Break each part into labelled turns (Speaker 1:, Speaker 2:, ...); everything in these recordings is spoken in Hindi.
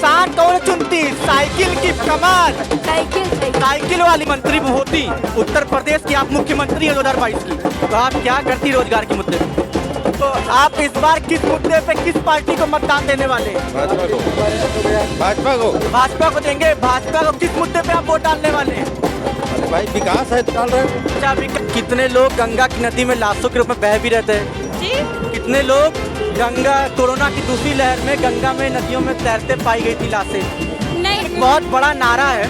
Speaker 1: साठ और 29 साइकिल की कमाल। साइकिल वाली मंत्री होती उत्तर प्रदेश की, आप मुख्यमंत्री है 2022 की, तो आप क्या करती रोजगार के मुद्दे पे? तो आप इस बार किस मुद्दे पे किस पार्टी को मतदान देने वाले हैं? भाजपा को देंगे। भाजपा को किस मुद्दे पे आप वोट डालने वाले हैं?
Speaker 2: अरे भाई विकास है तो डाल रहे हैं।
Speaker 1: अच्छा, कितने लोग गंगा की नदी में लाशों के रूप में बह भी रहते हैं जी? कितने लोग गंगा कोरोना की दूसरी लहर में गंगा में नदियों में तैरते पाई गई थी लाशें।
Speaker 3: नहीं,
Speaker 1: बहुत बड़ा नारा है,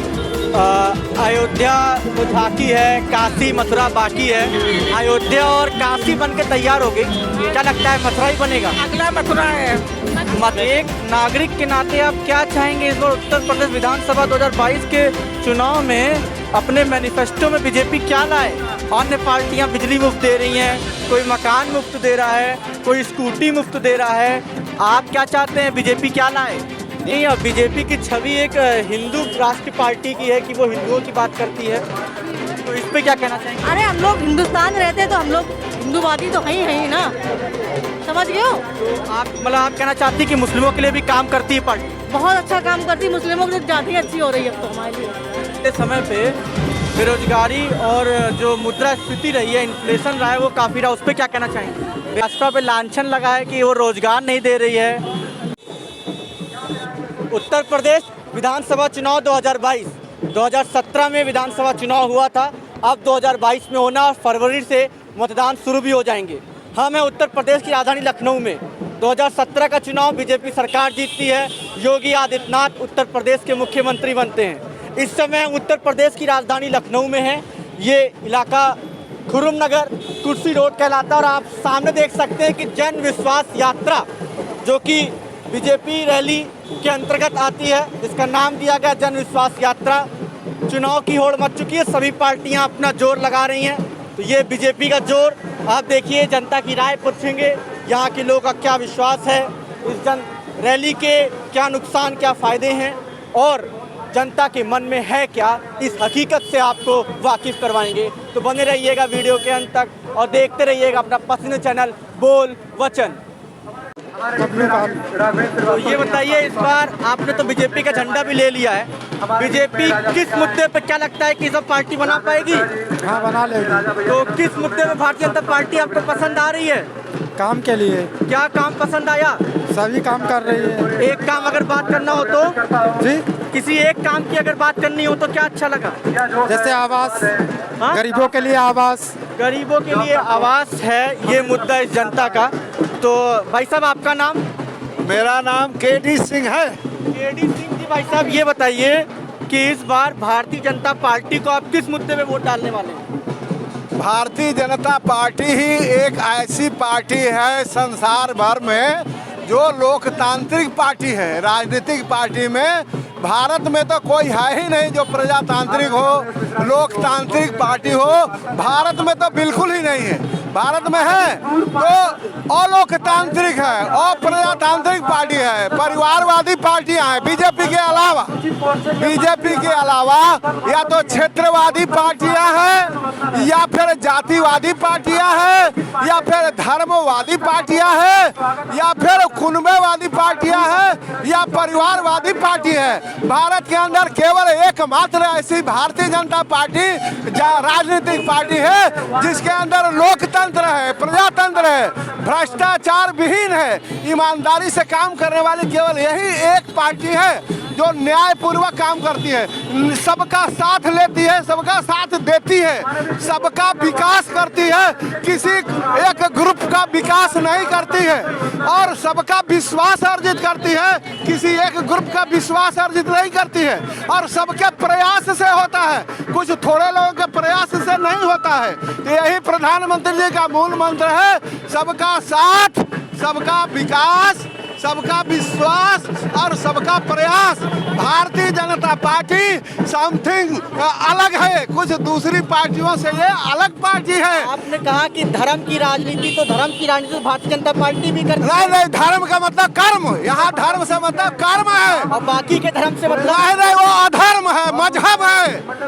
Speaker 1: अयोध्या तो झांकी है, काशी मथुरा बाकी है। अयोध्या और काशी बन के तैयार हो गई, क्या लगता है मथुरा ही बनेगा?
Speaker 3: अगला मथुरा है।
Speaker 1: एक नागरिक के नाते आप क्या चाहेंगे इस बार उत्तर प्रदेश विधानसभा 2022 के चुनाव में? अपने मैनिफेस्टो में बीजेपी क्या लाए? अन्य पार्टियां बिजली मुफ्त दे रही हैं, कोई मकान मुफ्त दे रहा है, कोई स्कूटी मुफ्त दे रहा है। आप क्या चाहते हैं, बीजेपी क्या लाए? नहीं, अब बीजेपी की छवि एक हिंदू राष्ट्र पार्टी की है कि वो हिंदुओं की बात करती है, तो इस पे क्या कहना चाहेंगे?
Speaker 4: अरे हम लोग हिंदुस्तान रहते हैं तो हम लोग हिंदूवादी तो है ही ना, समझ गए हो?
Speaker 1: तो आप कहना चाहती है कि मुस्लिमों के लिए भी काम करती है पार्टी?
Speaker 4: बहुत अच्छा काम करती है, मुस्लिमों की तो ज़्यादा ही अच्छी हो रही है अब तो हमारे लिए।
Speaker 1: समय पे बेरोजगारी और जो मुद्रास्फीति रही है, इन्फ्लेशन रहा है, वो काफ़ी रहा, उस पर क्या कहना चाहेंगे? भाजपा पे लांछन लगा है कि वो रोजगार नहीं दे रही है। उत्तर प्रदेश विधानसभा चुनाव 2022, 2017 में विधानसभा चुनाव हुआ था, अब 2022 में होना और फरवरी से मतदान शुरू भी हो जाएंगे। हम हैं उत्तर प्रदेश की राजधानी लखनऊ में। 2017 का चुनाव बीजेपी सरकार जीतती है, योगी आदित्यनाथ उत्तर प्रदेश के मुख्यमंत्री बनते हैं। इस समय उत्तर प्रदेश की राजधानी लखनऊ में है। ये इलाका खुर्रम नगर कुर्सी रोड कहलाता है और आप सामने देख सकते हैं कि जन विश्वास यात्रा जो कि बीजेपी रैली के अंतर्गत आती है, जिसका नाम दिया गया जन विश्वास यात्रा। चुनाव की होड़ मच चुकी है, सभी पार्टियां अपना जोर लगा रही हैं। तो ये बीजेपी का जोर, आप देखिए, जनता की राय पूछेंगे, यहाँ के लोगों का क्या विश्वास है इस जन रैली के, क्या नुकसान क्या फ़ायदे हैं और जनता के मन में है क्या, इस हकीकत से आपको वाकिफ़ करवाएंगे। तो बने रहिएगा वीडियो के अंत तक और देखते रहिएगा अपना पसंदीदा चैनल बोल वचन। तो ये बताइए, इस बार आपने तो बीजेपी का झंडा भी ले लिया है, बीजेपी किस मुद्दे पे क्या लगता है कि सब पार्टी बना पाएगी?
Speaker 2: हाँ बना लेगी।
Speaker 1: तो किस मुद्दे में भारतीय जनता पार्टी आपको पसंद आ रही है?
Speaker 2: काम के लिए।
Speaker 1: क्या काम पसंद आया?
Speaker 2: सभी काम कर रही है।
Speaker 1: एक काम अगर बात करना हो तो
Speaker 2: जी,
Speaker 1: किसी एक काम की अगर बात करनी हो तो क्या अच्छा लगा?
Speaker 2: जैसे आवास,
Speaker 1: हाँ?
Speaker 2: गरीबों के लिए आवास।
Speaker 1: गरीबों के लिए आवास है ये मुद्दा इस जनता का। तो भाई साहब, आपका नाम?
Speaker 2: मेरा नाम केडी सिंह है।
Speaker 1: केडी सिंह जी, भाई साहब ये बताइए कि इस बार भारतीय जनता पार्टी को आप किस मुद्दे पे वोट डालने वाले हैं?
Speaker 2: भारतीय जनता पार्टी ही एक ऐसी पार्टी है संसार भर में जो लोकतांत्रिक पार्टी है। राजनीतिक पार्टी में भारत में तो कोई है ही नहीं जो प्रजातांत्रिक हो, लोकतांत्रिक पार्टी हो, भारत में तो बिल्कुल ही नहीं है। भारत में है तो अलोकतांत्रिक है, अप्रजातांत्रिक पार्टी है, परिवारवादी पार्टियां हैं। बीजेपी के अलावा या तो क्षेत्रवादी पार्टियां हैं, या फिर जातिवादी पार्टियां हैं, या फिर धर्मवादी पार्टियां हैं, या फिर कुनबेवादी पार्टियां हैं, या परिवारवादी पार्टी है। भारत के अंदर केवल एकमात्र ऐसी भारतीय जनता पार्टी राजनीतिक पार्टी है जिसके अंदर लोकतंत्र है, प्रजातंत्र है, भ्रष्टाचार विहीन है, ईमानदारी से काम करने वाली केवल यही एक पार्टी है जो न्यायपूर्वक काम करती है, सबका साथ लेती है, सबका साथ देती है, सबका विकास करती है, किसी एक ग्रुप का विकास नहीं करती है और सबका विश्वास अर्जित करती है, किसी एक ग्रुप का विश्वास अर्जित नहीं करती है और सबके प्रयास से होता है, कुछ थोड़े लोगों के प्रयास से नहीं होता है। तो यही प्रधानमंत्री जी का मूल मंत्र है, सबका साथ, सबका विकास, सबका विश्वास और सबका प्रयास। भारतीय जनता पार्टी समथिंग अलग है, कुछ दूसरी पार्टियों से ये अलग पार्टी है।
Speaker 1: आपने कहा कि धर्म की राजनीति, तो धर्म की राजनीति भारतीय जनता पार्टी भी करती है।
Speaker 2: नहीं, धर्म का मतलब कर्म, यहाँ धर्म से मतलब कर्म है
Speaker 1: और बाकी के धर्म से मतलब
Speaker 2: नहीं, वो अधर्म है, मजहब है,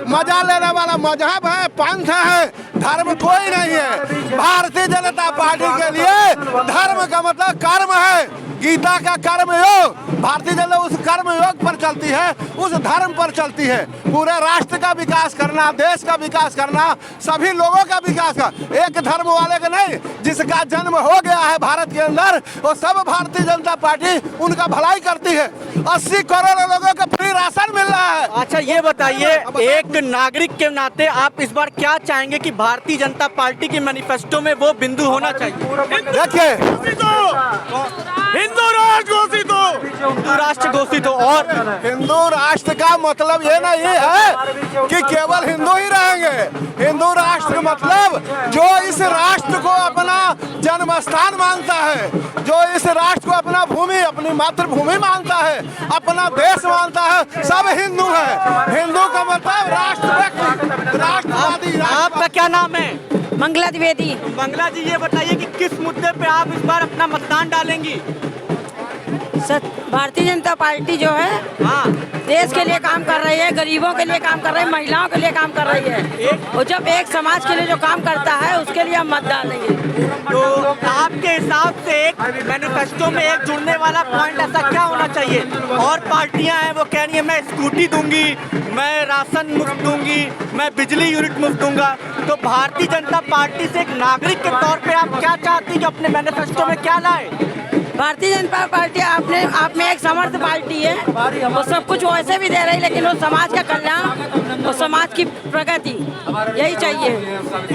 Speaker 2: मजा लेने वाला मजहब है, पंथ है। धर्म कोई नहीं है। भारतीय जनता पार्टी के लिए धर्म का मतलब कर्म है। गीता का कर्म योग, भारतीय जनता उस कर्म योग पर चलती है, उस धर्म पर चलती है। पूरे राष्ट्र का विकास करना, देश का विकास करना, सभी लोगों का विकास करना, एक धर्म वाले का नहीं। जिसका जन्म हो गया है भारत के अंदर, वो सब भारतीय जनता पार्टी उनका भलाई करती है। 80 करोड़ लोगों को फ्री राशन मिल रहा है।
Speaker 1: अच्छा ये बताइए, एक नागरिक के नाते आप इस बार क्या चाहेंगे कि भारतीय जनता पार्टी के मैनिफेस्टो में वो बिंदु होना चाहिए?
Speaker 2: देखिए,
Speaker 3: हिंदू राष्ट्र घोषित हो,
Speaker 1: हिंदू राष्ट्र घोषित हो। और
Speaker 2: हिंदू राष्ट्र का मतलब ये नहीं है कि केवल हिंदू ही रहेंगे। हिंदू राष्ट्र मतलब जो इस राष्ट्र को अपना जन्म स्थान मानता है, जो इस राष्ट्र को अपना भूमि, अपनी मातृभूमि मानता है, अपना देश मानता है, सब हिंदू है। हिंदू का मतलब राष्ट्रवादी।
Speaker 1: आपका क्या नाम है?
Speaker 4: मंगला द्विवेदी।
Speaker 1: मंगला जी, ये बताइए कि किस मुद्दे पे आप इस बार अपना मतदान डालेंगी?
Speaker 4: भारतीय जनता पार्टी जो है
Speaker 1: हाँ,
Speaker 4: देश के लिए काम कर रही है, गरीबों के लिए काम कर रही है, महिलाओं के लिए काम कर रही है। और जब एक समाज के लिए जो काम करता है उसके लिए हम मत डालेंगे।
Speaker 1: तो आपके हिसाब से एक मैनिफेस्टो में एक जुड़ने वाला पॉइंट ऐसा क्या होना चाहिए? और पार्टियां हैं वो कह रही है मैं स्कूटी दूंगी, मैं राशन मुफ्त दूंगी, मैं बिजली यूनिट मुफ्त दूंगा। तो भारतीय जनता पार्टी से एक नागरिक के तौर पे आप क्या चाहती हैं कि अपने मैनिफेस्टो में क्या लाए?
Speaker 4: भारतीय जनता पार्टी आप में एक समर्थ पार्टी है, वो सब कुछ वैसे भी दे रही, लेकिन वो समाज का कल्याण और समाज की प्रगति यही चाहिए।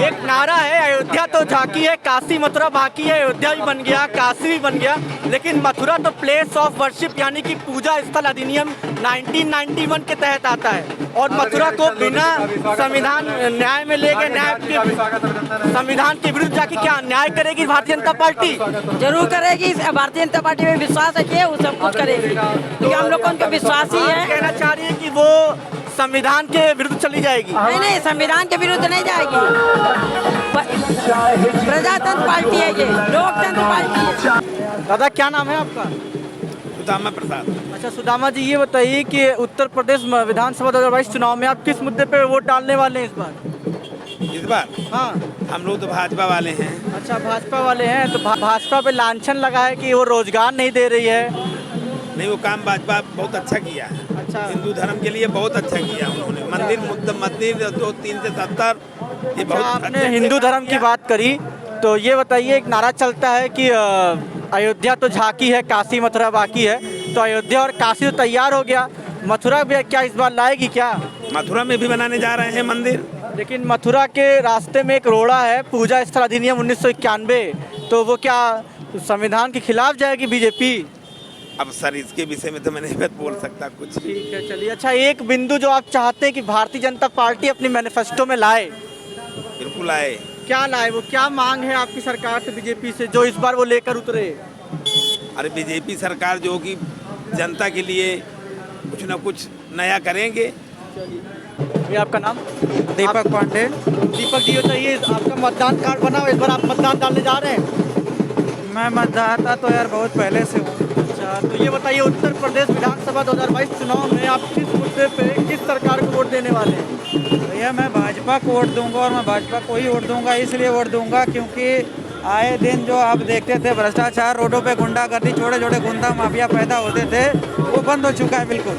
Speaker 1: एक नारा है अयोध्या तो झांकी है, काशी मथुरा बाकी है। अयोध्या भी बन गया, काशी भी बन गया, लेकिन मथुरा तो प्लेस ऑफ वर्शिप यानी कि पूजा स्थल अधिनियम 1991 के तहत आता है। और मथुरा को बिना संविधान न्याय में ले गए, संविधान के विरुद्ध जाके क्या अन्याय करेगी भारतीय जनता पार्टी?
Speaker 4: जरूर करेगी। भारतीय जनता पार्टी में विश्वास रखिए, वो सब कुछ करेगी, क्योंकि हम लोग को उनका विश्वास ही है।
Speaker 1: कहना चाह रही है कि वो संविधान के विरुद्ध चली जाएगी?
Speaker 4: नहीं, संविधान के विरुद्ध नहीं जाएगी। प्रजातंत्र पार्टी है ये, लोकतंत्र पार्टी है।
Speaker 1: दादा क्या नाम है आपका?
Speaker 3: सुदामा प्रसाद।
Speaker 1: अच्छा सुदामा जी, ये बताइए कि उत्तर प्रदेश विधानसभा 2022 चुनाव में आप किस मुद्दे पे वोट डालने वाले हैं इस बार?
Speaker 3: इस बार
Speaker 1: हाँ,
Speaker 3: हम लोग तो भाजपा वाले हैं।
Speaker 1: अच्छा भाजपा वाले हैं, तो भाजपा पे लांछन लगा है कि वो रोजगार नहीं दे रही है।
Speaker 3: नहीं, वो काम भाजपा बहुत अच्छा किया है।
Speaker 1: अच्छा।
Speaker 3: हिंदू धर्म के लिए बहुत अच्छा किया उन्होंने। मंदिर 2-3 से 70 ये बहुत
Speaker 1: आपने
Speaker 3: अच्छे
Speaker 1: हिंदू धर्म की बात करी, तो ये बताइए, एक नारा चलता है कि अयोध्या तो झांकी है, काशी मथुरा बाकी है। तो अयोध्या और काशी तो तैयार हो गया, मथुरा भी क्या इस बार लाएगी क्या?
Speaker 3: मथुरा में भी बनाने जा रहे हैं मंदिर।
Speaker 1: लेकिन मथुरा के रास्ते में एक रोड़ा है, पूजा स्थल अधिनियम 1991, तो वो क्या संविधान के खिलाफ जाएगी बीजेपी?
Speaker 3: अब सर इसके विषय में तो मैं नहीं बोल सकता कुछ।
Speaker 1: ठीक है, चलिए। अच्छा एक बिंदु जो आप चाहते हैं कि भारतीय जनता पार्टी अपनी मैनिफेस्टो में लाए,
Speaker 3: बिल्कुल आए।
Speaker 1: क्या लाए? वो क्या मांग है आपकी सरकार से, बीजेपी से, जो इस बार वो लेकर उतरे?
Speaker 3: अरे बीजेपी सरकार जो कि जनता के लिए कुछ न कुछ नया करेंगे।
Speaker 1: ये आपका नाम?
Speaker 5: दीपक पांडे।
Speaker 1: दीपक जी, बताइए आपका मतदान कार्ड बना हुआ, इस बार आप मतदान डालने जा रहे हैं?
Speaker 5: मैं मतदाता तो यार बहुत पहले से हूँ।
Speaker 1: अच्छा, तो ये बताइए उत्तर प्रदेश विधानसभा 2022 चुनाव में आप किस मुद्दे पे किस सरकार को वोट देने वाले हैं?
Speaker 5: भैया मैं भाजपा को वोट दूंगा, और मैं भाजपा को ही वोट दूंगा। इसलिए वोट दूंगा क्योंकि आए दिन जो आप देखते थे भ्रष्टाचार, रोडों पे गुंडागर्दी, छोटे छोटे गुंडा माफिया पैदा होते थे, वो बंद हो चुका है बिल्कुल।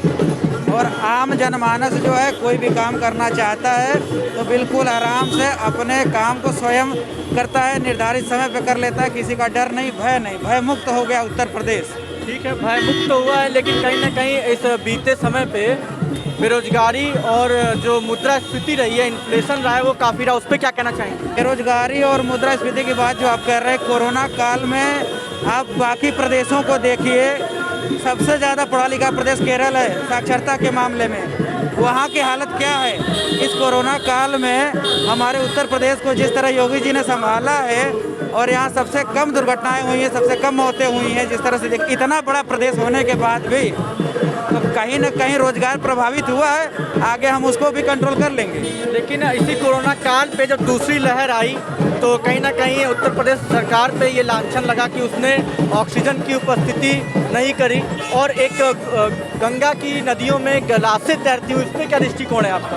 Speaker 5: और आम जनमानस जो है कोई भी काम करना चाहता है तो बिल्कुल आराम से अपने काम को स्वयं करता है, निर्धारित समय पे कर लेता है, किसी का डर नहीं, भय नहीं, भय मुक्त हो गया उत्तर प्रदेश।
Speaker 1: ठीक है, भय मुक्त तो हुआ है, लेकिन कहीं ना कहीं इस बीते समय पे बेरोजगारी और जो मुद्रास्फीति रही है, इन्फ्लेशन रहा है, वो काफ़ी रहा। उस पर क्या कहना चाहेंगे?
Speaker 5: बेरोजगारी और मुद्रास्फीति की बात जो आप कर रहे हैं, कोरोना काल में आप बाकी प्रदेशों को देखिए, सबसे ज़्यादा पढ़ा लिखा प्रदेश केरल है साक्षरता के मामले में। वहाँ की हालत क्या है? इस कोरोना काल में हमारे उत्तर प्रदेश को जिस तरह योगी जी ने संभाला है, और यहाँ सबसे कम दुर्घटनाएं हुई हैं, सबसे कम मौतें हुई हैं, जिस तरह से इतना बड़ा प्रदेश होने के बाद भी तो कहीं न कहीं रोजगार प्रभावित हुआ है। आगे हम उसको भी कंट्रोल कर लेंगे।
Speaker 1: लेकिन इसी कोरोना काल पे जब दूसरी लहर आई तो कहीं ना कहीं उत्तर प्रदेश सरकार पे ये लांछन लगा कि उसने ऑक्सीजन की उपस्थिति नहीं करी, और एक गंगा की नदियों में गलासे तैरती हुई, उस पर क्या दृष्टिकोण है आपका?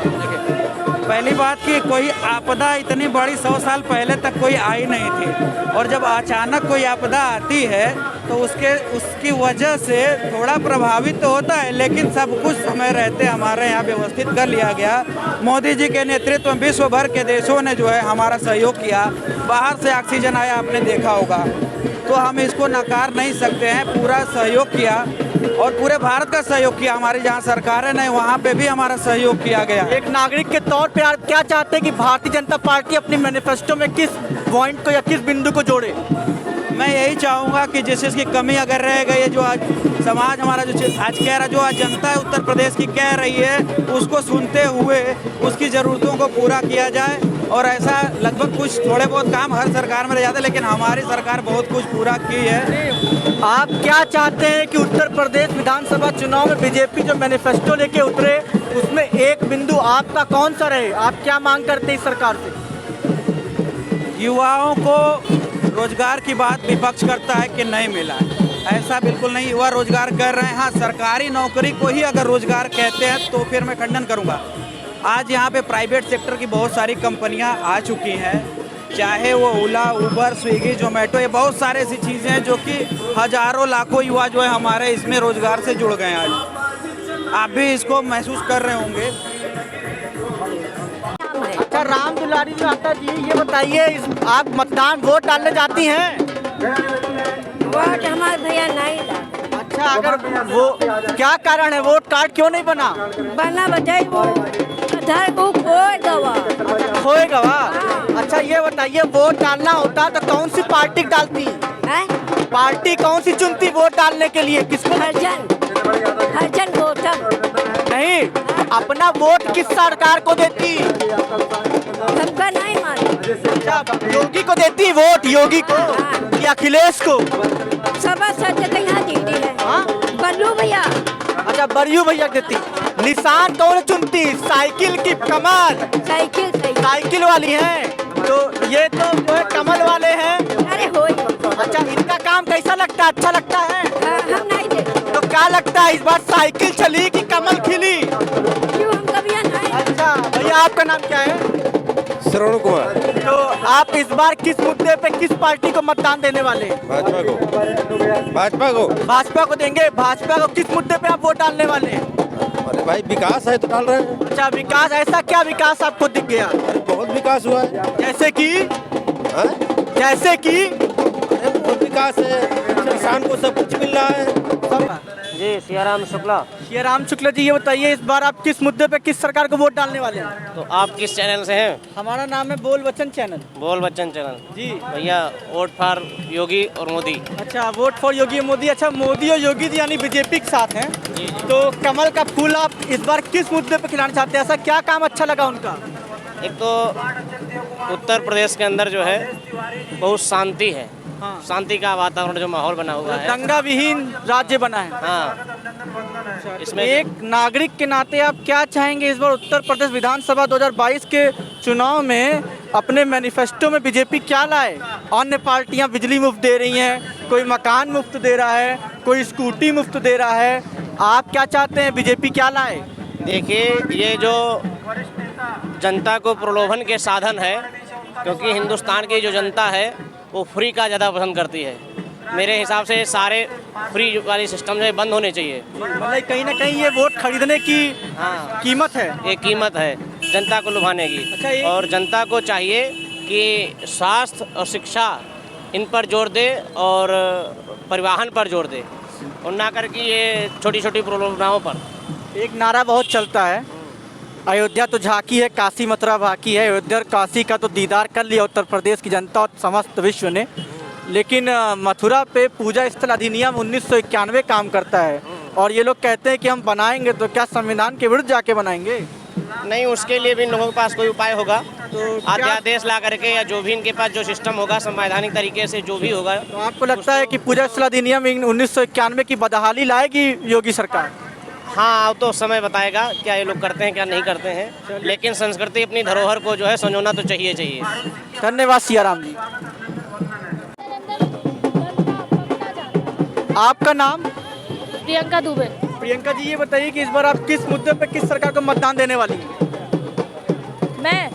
Speaker 5: पहली बात कि कोई आपदा इतनी बड़ी 100 साल पहले तक कोई आई नहीं थी, और जब अचानक कोई आपदा आती है तो उसकी वजह से थोड़ा प्रभावित तो होता है, लेकिन सब कुछ समय रहते हमारे यहाँ व्यवस्थित कर लिया गया। मोदी जी के नेतृत्व में विश्व भर के देशों ने जो है हमारा सहयोग किया। बाहर से ऑक्सीजन आया, आपने देखा होगा, तो हम इसको नकार नहीं सकते हैं। पूरा सहयोग किया और पूरे भारत का सहयोग किया। हमारी जहाँ सरकारें नहीं वहाँ पे भी हमारा सहयोग किया गया।
Speaker 1: एक नागरिक के तौर पे आप क्या चाहते हैं कि भारतीय जनता पार्टी अपनी मैनिफेस्टो में किस पॉइंट को या किस बिंदु को जोड़े?
Speaker 5: मैं यही चाहूँगा कि जिस चीज़ की कमी अगर रह गई है, जो आज समाज हमारा जो आज कह रहा, जो आज जनता है उत्तर प्रदेश की कह रही है, उसको सुनते हुए उसकी ज़रूरतों को पूरा किया जाए। और ऐसा लगभग कुछ थोड़े बहुत काम हर सरकार में रह जाते हैं, लेकिन हमारी सरकार बहुत कुछ पूरा की है।
Speaker 1: आप क्या चाहते हैं कि उत्तर प्रदेश विधानसभा चुनाव में बीजेपी जो मैनिफेस्टो लेके उतरे उसमें एक बिंदु आपका कौन सा रहे? आप क्या मांग करते हैं इस सरकार से?
Speaker 5: युवाओं को रोजगार की बात विपक्ष करता है कि नहीं मिला है, ऐसा बिल्कुल नहीं। युवा रोजगार कर रहे हैं। हाँ, सरकारी नौकरी को ही अगर रोजगार कहते हैं तो फिर मैं खंडन करूँगा। आज यहाँ पे प्राइवेट सेक्टर की बहुत सारी कंपनियाँ आ चुकी हैं, चाहे वो ओला, उबर, स्विगी, जोमेटो, ये बहुत सारे ऐसी चीज़ें हैं जो कि हजारों लाखों युवा जो है हमारे इसमें रोजगार से जुड़ गए हैं। आज आप भी इसको महसूस कर रहे होंगे।
Speaker 1: अच्छा, राम दुलारी माता जी, ये बताइए, आप मतदान वोट डालने जाती हैं?
Speaker 6: वोट हमारे भैया नहीं डाले।
Speaker 1: अच्छा, अगर वो क्या कारण है, वोट कार्ड क्यों नहीं बना?
Speaker 6: बना बताइए, वो अधार को खोए गवा।
Speaker 1: खोएगा वाह। अच्छा, ये बताइए, वोट डालना होता तो कौन सी पार्टी डालती? पार्टी कौन सी चुनती वोट डालने के लिए? किसको?
Speaker 6: हरजन गौतम।
Speaker 1: नहीं, अपना वोट किस सरकार को देती?
Speaker 6: सबका नहीं मालूम।
Speaker 1: अच्छा, योगी को देती वोट? योगी को या अखिलेश को?
Speaker 6: सब सच यहाँ दीदी है।
Speaker 1: हाँ?
Speaker 6: बल्लू भैया।
Speaker 1: अच्छा, बरियू भैया देती। निशान कौन चुनती? साइकिल की कमल? साइकिल वाली हैं तो ये तो वो है, कमल वाले हैं।
Speaker 6: अरे होई।
Speaker 1: अच्छा, इनका काम कैसा लगता है? अच्छा लगता है?
Speaker 6: हम नहीं देते।
Speaker 1: तो क्या लगता है, इस बार साइकिल चली कि कमल खिली?
Speaker 6: क्यों, हम कभी नहीं।
Speaker 1: अच्छा भैया, आपका नाम क्या है?
Speaker 7: श्रवण कुमार।
Speaker 1: तो आप इस बार किस मुद्दे पे किस पार्टी को मतदान देने वाले?
Speaker 7: भाजपा को। भाजपा को।
Speaker 1: भाजपा को देंगे। भाजपा को किस मुद्दे पे आप वोट डालने वाले हैं?
Speaker 7: अरे भाई, विकास है तो डाल रहे हैं।
Speaker 1: अच्छा, विकास। ऐसा क्या विकास आपको दिख गया?
Speaker 7: बहुत विकास हुआ है।
Speaker 1: जैसे कि?
Speaker 7: हाँ?
Speaker 1: जैसे कि?
Speaker 7: अरे बहुत विकास है, किसान को सब कुछ मिल रहा है।
Speaker 8: जी, सियाराम शुक्ला।
Speaker 1: सियाराम शुक्ला जी, ये बताइए, इस बार आप किस मुद्दे पे किस सरकार को वोट डालने वाले हैं?
Speaker 8: तो आप किस चैनल से हैं?
Speaker 1: हमारा नाम है बोल बच्चन चैनल।
Speaker 8: बोल बच्चन चैनल
Speaker 1: जी
Speaker 8: भैया। वोट फॉर योगी और मोदी।
Speaker 1: अच्छा, वोट फॉर योगी मोदी। अच्छा, मोदी और योगी जी यानी बीजेपी के साथ हैं।
Speaker 8: जी जी।
Speaker 1: तो कमल का फूल आप इस बार किस मुद्दे पे खिलाना चाहते हैं? ऐसा क्या काम अच्छा लगा उनका?
Speaker 8: एक तो उत्तर प्रदेश के अंदर जो है बहुत शांति है।
Speaker 1: हाँ।
Speaker 8: शांति का वातावरण जो माहौल बना हुआ है,
Speaker 1: दंगा विहीन राज्य बना है।
Speaker 8: हाँ। इसमें
Speaker 1: एक नागरिक के नाते आप क्या चाहेंगे, इस बार उत्तर प्रदेश विधानसभा 2022 के चुनाव में अपने मैनिफेस्टो में बीजेपी क्या लाए? अन्य पार्टियां बिजली मुफ्त दे रही हैं, कोई मकान मुफ्त दे रहा है, कोई स्कूटी मुफ्त दे रहा है। आप क्या चाहते हैं, बीजेपी क्या लाए?
Speaker 8: देखिए, ये जो जनता को प्रलोभन के साधन है, क्योंकि हिंदुस्तान की जो जनता है वो फ्री का ज़्यादा पसंद करती है। मेरे हिसाब से सारे फ्री वाली सिस्टम से बंद होने चाहिए।
Speaker 1: मतलब कहीं ना कहीं ये वोट खरीदने की
Speaker 8: हाँ,
Speaker 1: कीमत है।
Speaker 8: ये कीमत है जनता को लुभाने की।
Speaker 1: अच्छा, ये
Speaker 8: और जनता को चाहिए कि स्वास्थ्य और शिक्षा इन पर जोर दे और परिवहन पर जोर दे, और ना करके ये छोटी छोटी प्रॉब्लमों पर।
Speaker 1: एक नारा बहुत चलता है, अयोध्या तो झांकी है, काशी मथुरा बाकी है। अयोध्या और काशी का तो दीदार कर लिया उत्तर प्रदेश की जनता और समस्त विश्व ने, लेकिन मथुरा पे पूजा स्थल अधिनियम 1991 काम करता है। और ये लोग कहते हैं कि हम बनाएंगे, तो क्या संविधान के विरुद्ध जाके बनाएंगे?
Speaker 8: नहीं, उसके लिए भी इन लोगों के पास कोई उपाय होगा।
Speaker 1: तो
Speaker 8: अध्यादेश ला करके या जो भी इनके पास जो सिस्टम होगा संवैधानिक तरीके से जो भी होगा।
Speaker 1: तो आपको लगता है कि पूजा स्थल अधिनियम 1991 की बदहाली लाएगी योगी सरकार?
Speaker 8: हाँ, अब तो समय बताएगा क्या ये लोग करते हैं क्या नहीं करते हैं, लेकिन संस्कृति अपनी धरोहर को जो है संजोना तो चाहिए।
Speaker 1: धन्यवाद सियाराम जी। आपका नाम?
Speaker 6: प्रियंका दुबे।
Speaker 1: प्रियंका जी, ये बताइए कि इस बार आप किस मुद्दे पे किस सरकार को मतदान देने वाली हैं?
Speaker 6: मैं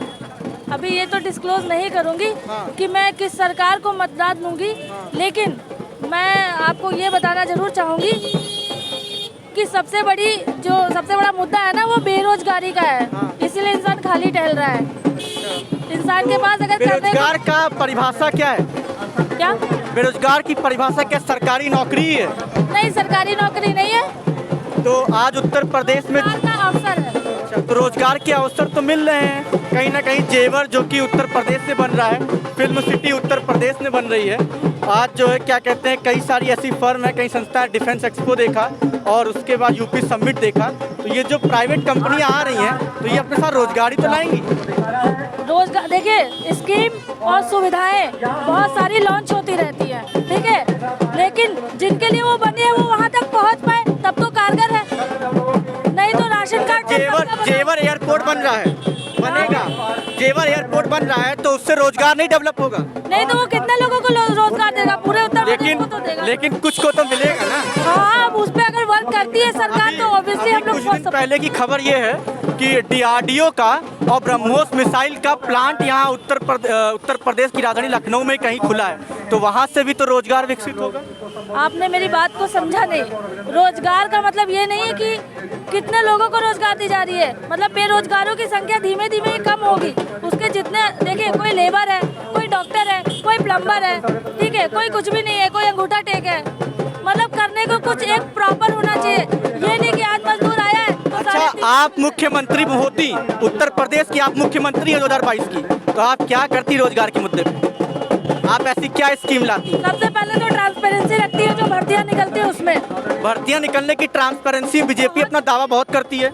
Speaker 6: अभी ये तो डिस्क्लोज नहीं करूंगी कि मैं किस सरकार को मतदान दूंगी, लेकिन मैं आपको ये बताना जरूर चाहूंगी कि सबसे बड़ा मुद्दा है ना, वो बेरोजगारी का है। इसीलिए इंसान खाली टहल रहा है। इंसान के पास अगर
Speaker 1: बेरोजगार का परिभाषा क्या है?
Speaker 6: क्या
Speaker 1: बेरोजगार की परिभाषा क्या सरकारी नौकरी ही है?
Speaker 6: नहीं, सरकारी नौकरी नहीं है,
Speaker 1: तो आज उत्तर प्रदेश में
Speaker 6: रोजगार का अवसर है।
Speaker 1: तो रोजगार के अवसर तो मिल रहे हैं कहीं ना कहीं। जेवर जो कि उत्तर प्रदेश से बन रहा है, फिल्म सिटी उत्तर प्रदेश में बन रही है। आज जो है क्या कहते हैं, कई सारी ऐसी फर्म है, कई संस्थाएं, डिफेंस एक्सपो देखा और उसके बाद यूपी समिट देखा। तो ये जो प्राइवेट कंपनियां आ रही हैं तो ये अपने साथ रोजगारी तो लाएंगी।
Speaker 6: रोजगार देखिए, स्कीम और सुविधाएं बहुत सारी लॉन्च होती रहती है, ठीक है, लेकिन जिनके लिए वो बनी है वो वहाँ तक पहुँच पाए तब तो कारगर है, नहीं तो राशन कार्ड।
Speaker 1: जेवर एयरपोर्ट बन रहा है, बनेगा। जेवर एयरपोर्ट बन रहा है तो उससे रोजगार नहीं डेवलप होगा।
Speaker 6: नहीं तो वो कितने लोगों को रोजगार देगा? पूरे उत्तर प्रदेश को तो देगा।
Speaker 1: लेकिन कुछ को तो मिलेगा ना।
Speaker 6: हाँ, उस पे अगर वर्क करती है सरकार तो ऑब्वियसली हम लोग
Speaker 1: कुछ दिन पहले की खबर ये है कि DRDO का और ब्रह्मोस मिसाइल का प्लांट यहाँ उत्तर प्रदेश की राजधानी लखनऊ में कहीं खुला है, तो वहाँ से भी तो रोजगार विकसित होगा।
Speaker 6: आपने मेरी बात को समझा नहीं। रोजगार का मतलब ये नहीं है कि कितने लोगों को रोजगार दी जा रही है, मतलब बेरोजगारों की संख्या धीमे धीमे ही कम होगी। उसके जितने देखिए, कोई लेबर है, कोई डॉक्टर है, कोई प्लम्बर है, ठीक है, कोई कुछ भी नहीं है, कोई अंगूठा टेक है। मतलब करने को कुछ एक प्रॉपर होना चाहिए। ये नहीं कि आज मजदूर आया है तो
Speaker 1: अच्छा, आप मुख्यमंत्री होती, उत्तर प्रदेश की आप मुख्यमंत्री है 2022 की, तो आप क्या करती रोजगार के मुद्दे पे? आप ऐसी क्या स्कीम लाती?
Speaker 6: सबसे पहले तो ट्रांसपेरेंसी रखती है, जो भर्तियां निकलती है उसमें।
Speaker 1: भर्तियां निकलने की ट्रांसपेरेंसी बीजेपी अपना दावा बहुत करती है